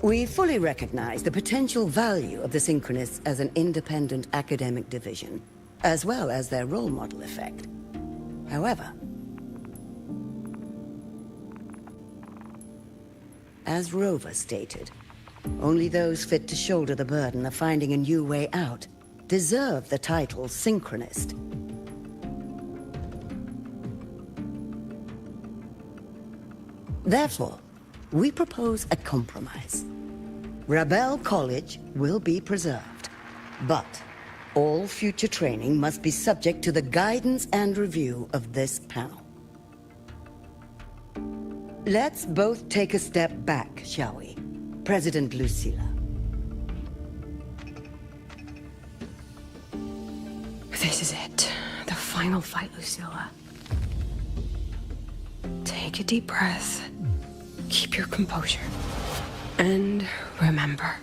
Speaker 11: we fully recognize the potential value of the Synchronists as an independent academic division, as well as their role model effect. However, as Rover stated, only those fit to shoulder the burden of finding a new way out deserve the title Synchronist. Therefore, we propose a compromise. Rebel College will be preserved, but all future training must be subject to the guidance and review of this panel. Let's both take a step back, shall we? President Lucilla.
Speaker 2: This is it. The final fight, Lucilla. Take a deep breath. Keep your composure. And remember.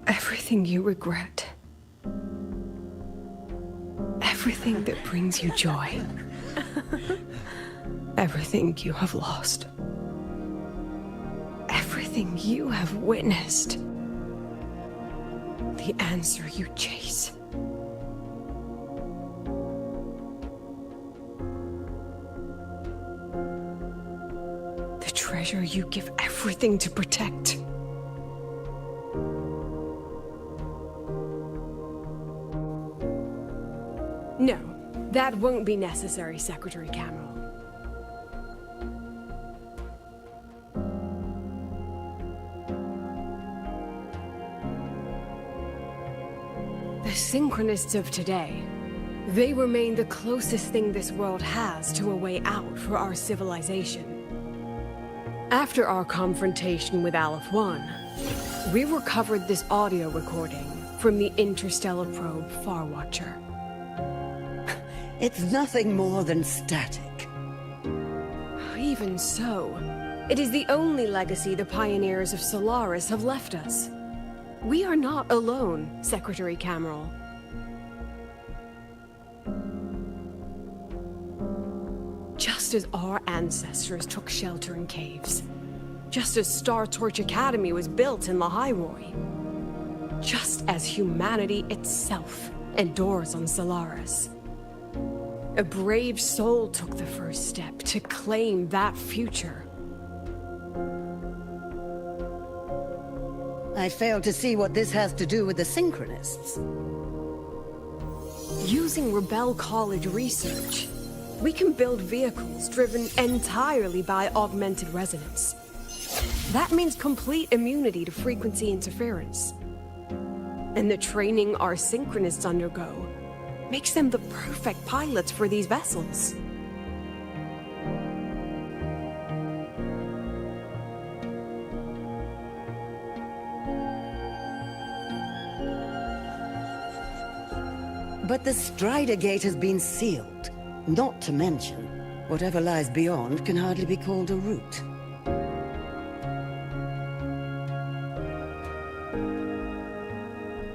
Speaker 2: Everything you regret. Everything that brings you joy. Everything you have lost. Everything you have witnessed. The answer you chase. The treasure you give everything to protect. No, that won't be necessary, Secretary Camel. The Synchronists of today, they remain the closest thing this world has to a way out for our civilization. After our confrontation with Aleph 1, we recovered this audio recording from the interstellar probe Farwatcher.
Speaker 11: It's nothing more than static.
Speaker 2: Even so, it is the only legacy the pioneers of Solaris have left us. We are not alone, Secretary Cameral. Just Just as our ancestors took shelter in caves. Just as Star Torch Academy was built in Lahairoi. Just as humanity itself endures on Solaris. A brave soul took the first step to claim that future.
Speaker 11: I fail to see what this has to do with the Synchronists.
Speaker 2: Using Rebel College research, we can build vehicles driven entirely by augmented resonance. That means complete immunity to frequency interference. And the training our Synchronists undergo makes them the perfect pilots for these vessels.
Speaker 11: But the Strider Gate has been sealed. Not to mention, whatever lies beyond can hardly be called a route.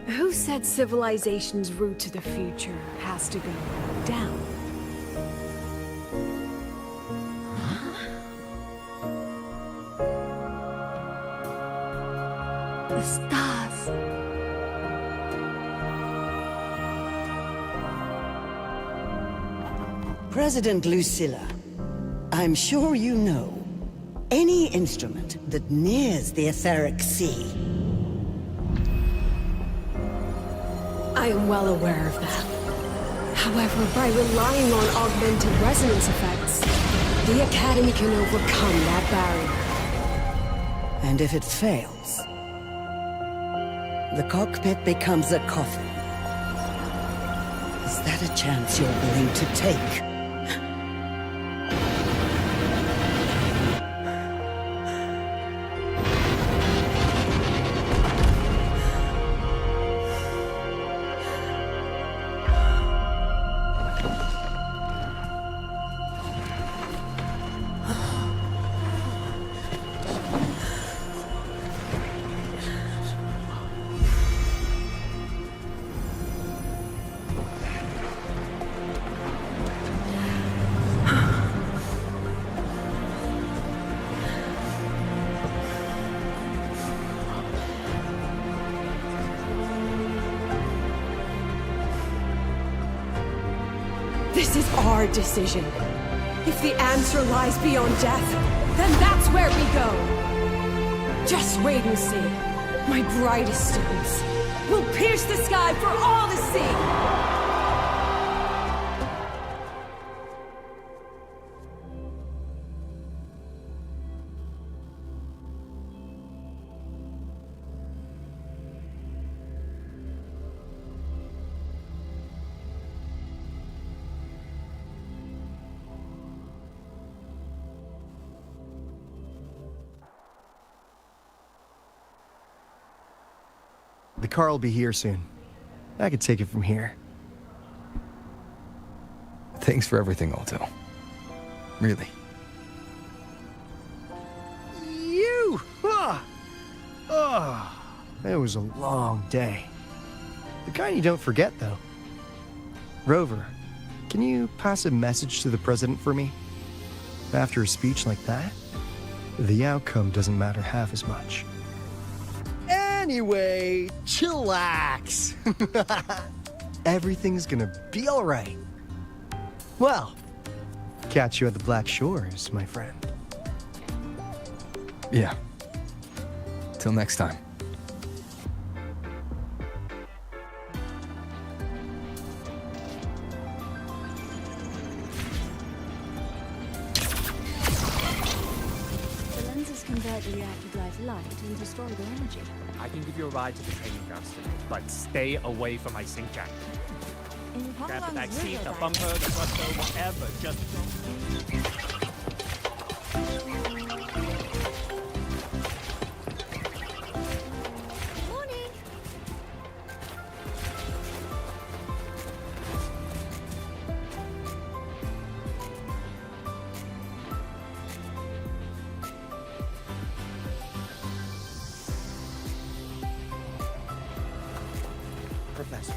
Speaker 2: Who said civilization's route to the future has to go down?
Speaker 13: The stars.
Speaker 11: President Lucilla, I'm sure you know, any instrument that nears the etheric sea.
Speaker 2: I am well aware of that. However, by relying on augmented resonance effects, the Academy can overcome that barrier.
Speaker 11: And if it fails, the cockpit becomes a coffin. Is that a chance you're willing to take?
Speaker 2: This is our decision. If the answer lies beyond death, then that's where we go. Just wait and see. My brightest students will pierce the sky for all to see.
Speaker 7: The car will be here soon. I could take it from here.
Speaker 1: Thanks for everything, Alto. Really.
Speaker 7: You! It was a long day. The kind you don't forget, though. Rover, can you pass a message to the president for me? After a speech like that, the outcome doesn't matter half as much. Anyway, chillax. Everything's gonna be all right. Well, catch you at the Black Shores, my friend.
Speaker 1: Yeah. Till next time.
Speaker 16: The lenses convert the reactor drive light into storable energy.
Speaker 22: I can give you a ride to the training grounds today, but stay away from my sync jack. Grab the back seat, the bumper, the thruster, whatever, just
Speaker 16: Morning.
Speaker 8: Professor,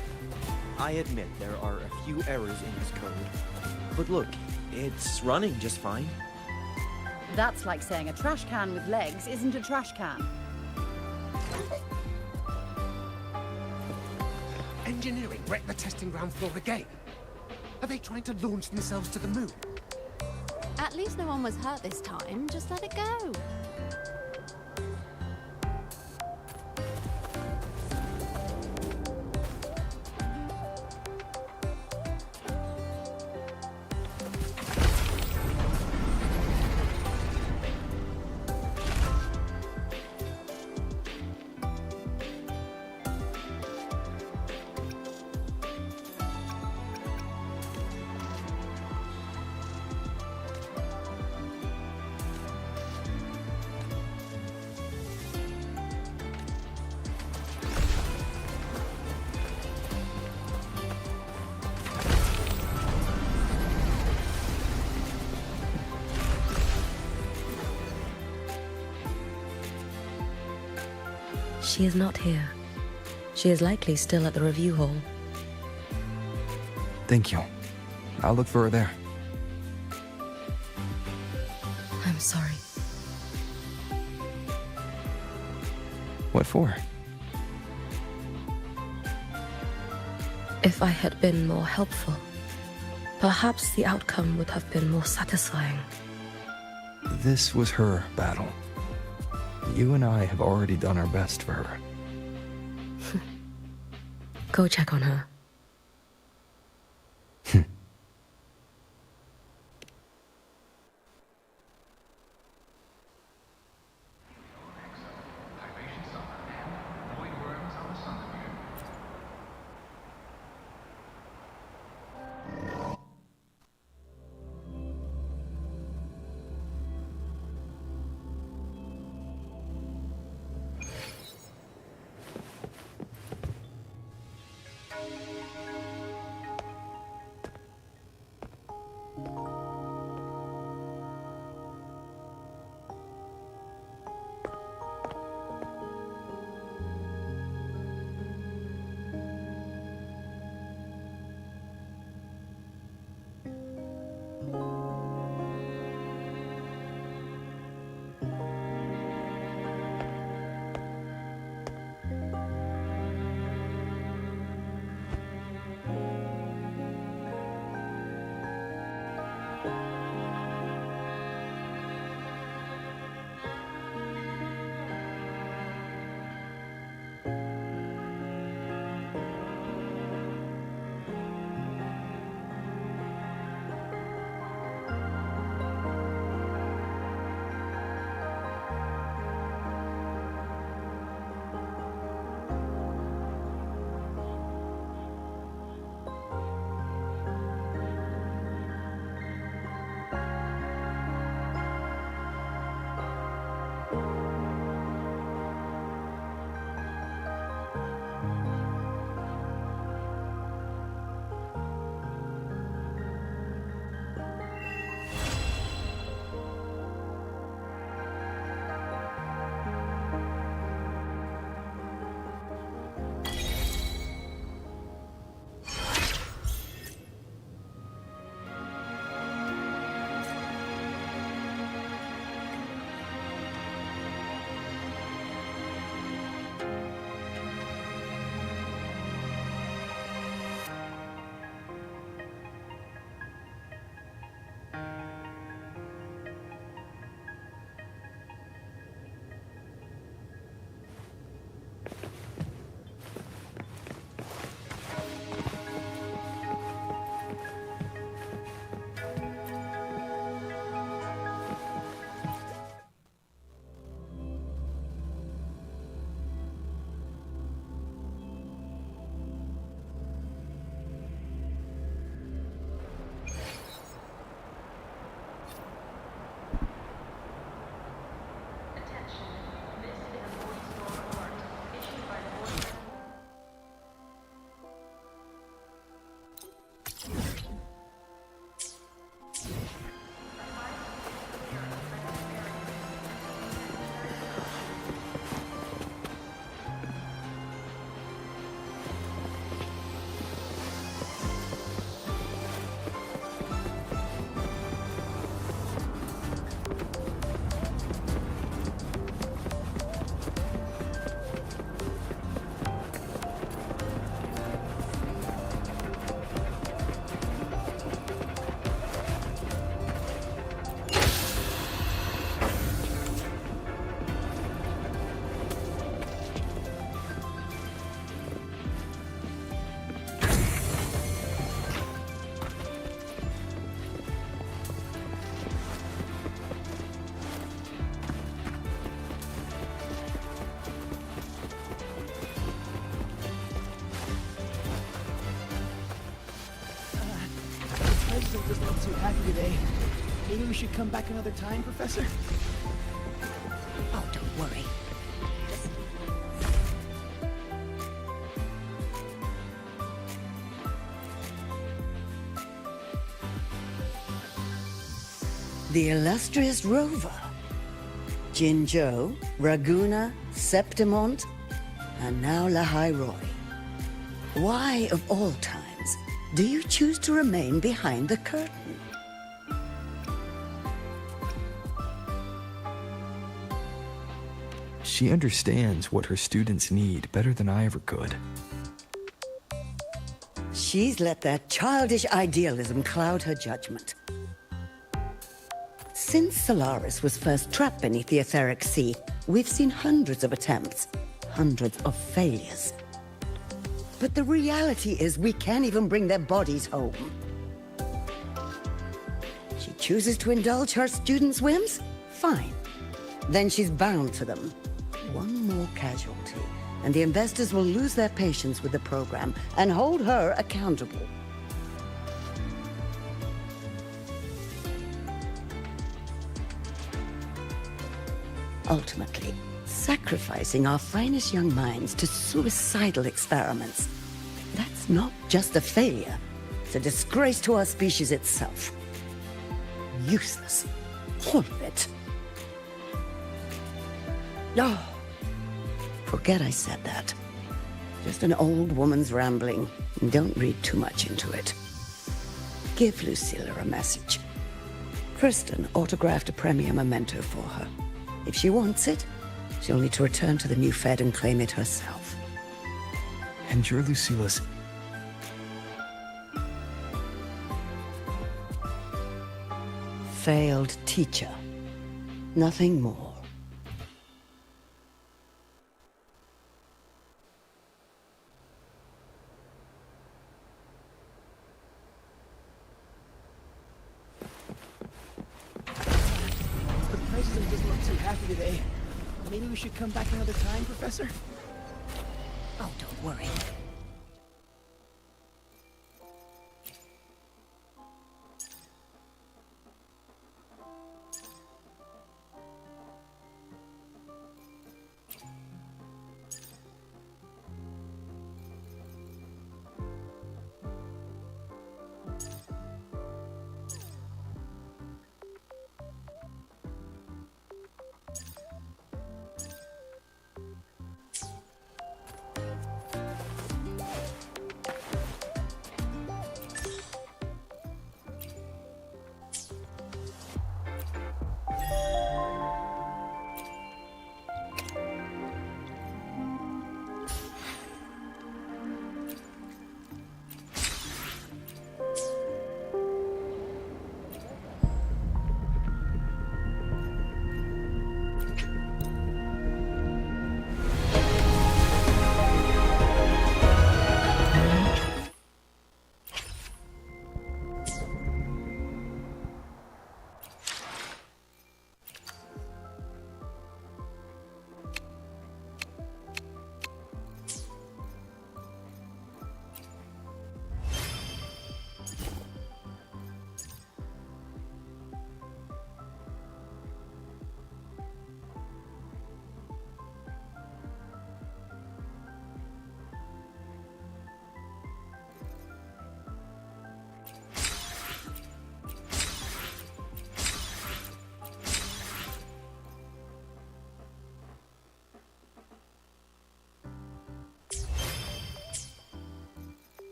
Speaker 8: I admit there are a few errors in this code. But look, It's running just fine.
Speaker 5: That's like saying a trash can with legs isn't a trash can.
Speaker 14: Engineering wrecked the testing ground floor again. Are they trying to launch themselves to the moon?
Speaker 16: At least no one was hurt this time. Just let it go.
Speaker 23: She is not here. She is likely still at the review hall.
Speaker 1: Thank you. I'll look for her there.
Speaker 23: I'm sorry.
Speaker 1: What for?
Speaker 23: If I had been more helpful, perhaps the outcome would have been more satisfying.
Speaker 1: This was her battle. You and I have already done our best for her.
Speaker 23: Go check on her.
Speaker 10: happy today. Maybe we should come back another time, Professor?
Speaker 12: Oh, don't worry. The illustrious rover. Jinzhou, Raguna, Septimont, and now Lahai Roi. Why, of all times, do you choose to remain behind the curtain?
Speaker 1: She understands what her students need better than I ever could.
Speaker 12: She's let that childish idealism cloud her judgment. Since Solaris was first trapped beneath the etheric sea, we've seen hundreds of attempts, hundreds of failures. But the reality is we can't even bring their bodies home. She chooses to indulge her students' whims? Fine. Then she's bound to them. One more casualty, and the investors will lose their patience with the program and hold her accountable. Ultimately, sacrificing our finest young minds to suicidal experiments. That's not just a failure. It's a disgrace to our species itself. Useless. All of it. Oh, forget I said that. Just an old woman's rambling. Don't read too much into it. Give Lucilla a message. Kristen autographed a premier memento for her. If she wants it, she'll need to return to the new Fed and claim it herself.
Speaker 1: And you're Lucilla's...
Speaker 12: failed teacher. Nothing more.
Speaker 10: The president doesn't look too happy today. Maybe we should come back another time, Professor?
Speaker 12: Oh, don't worry.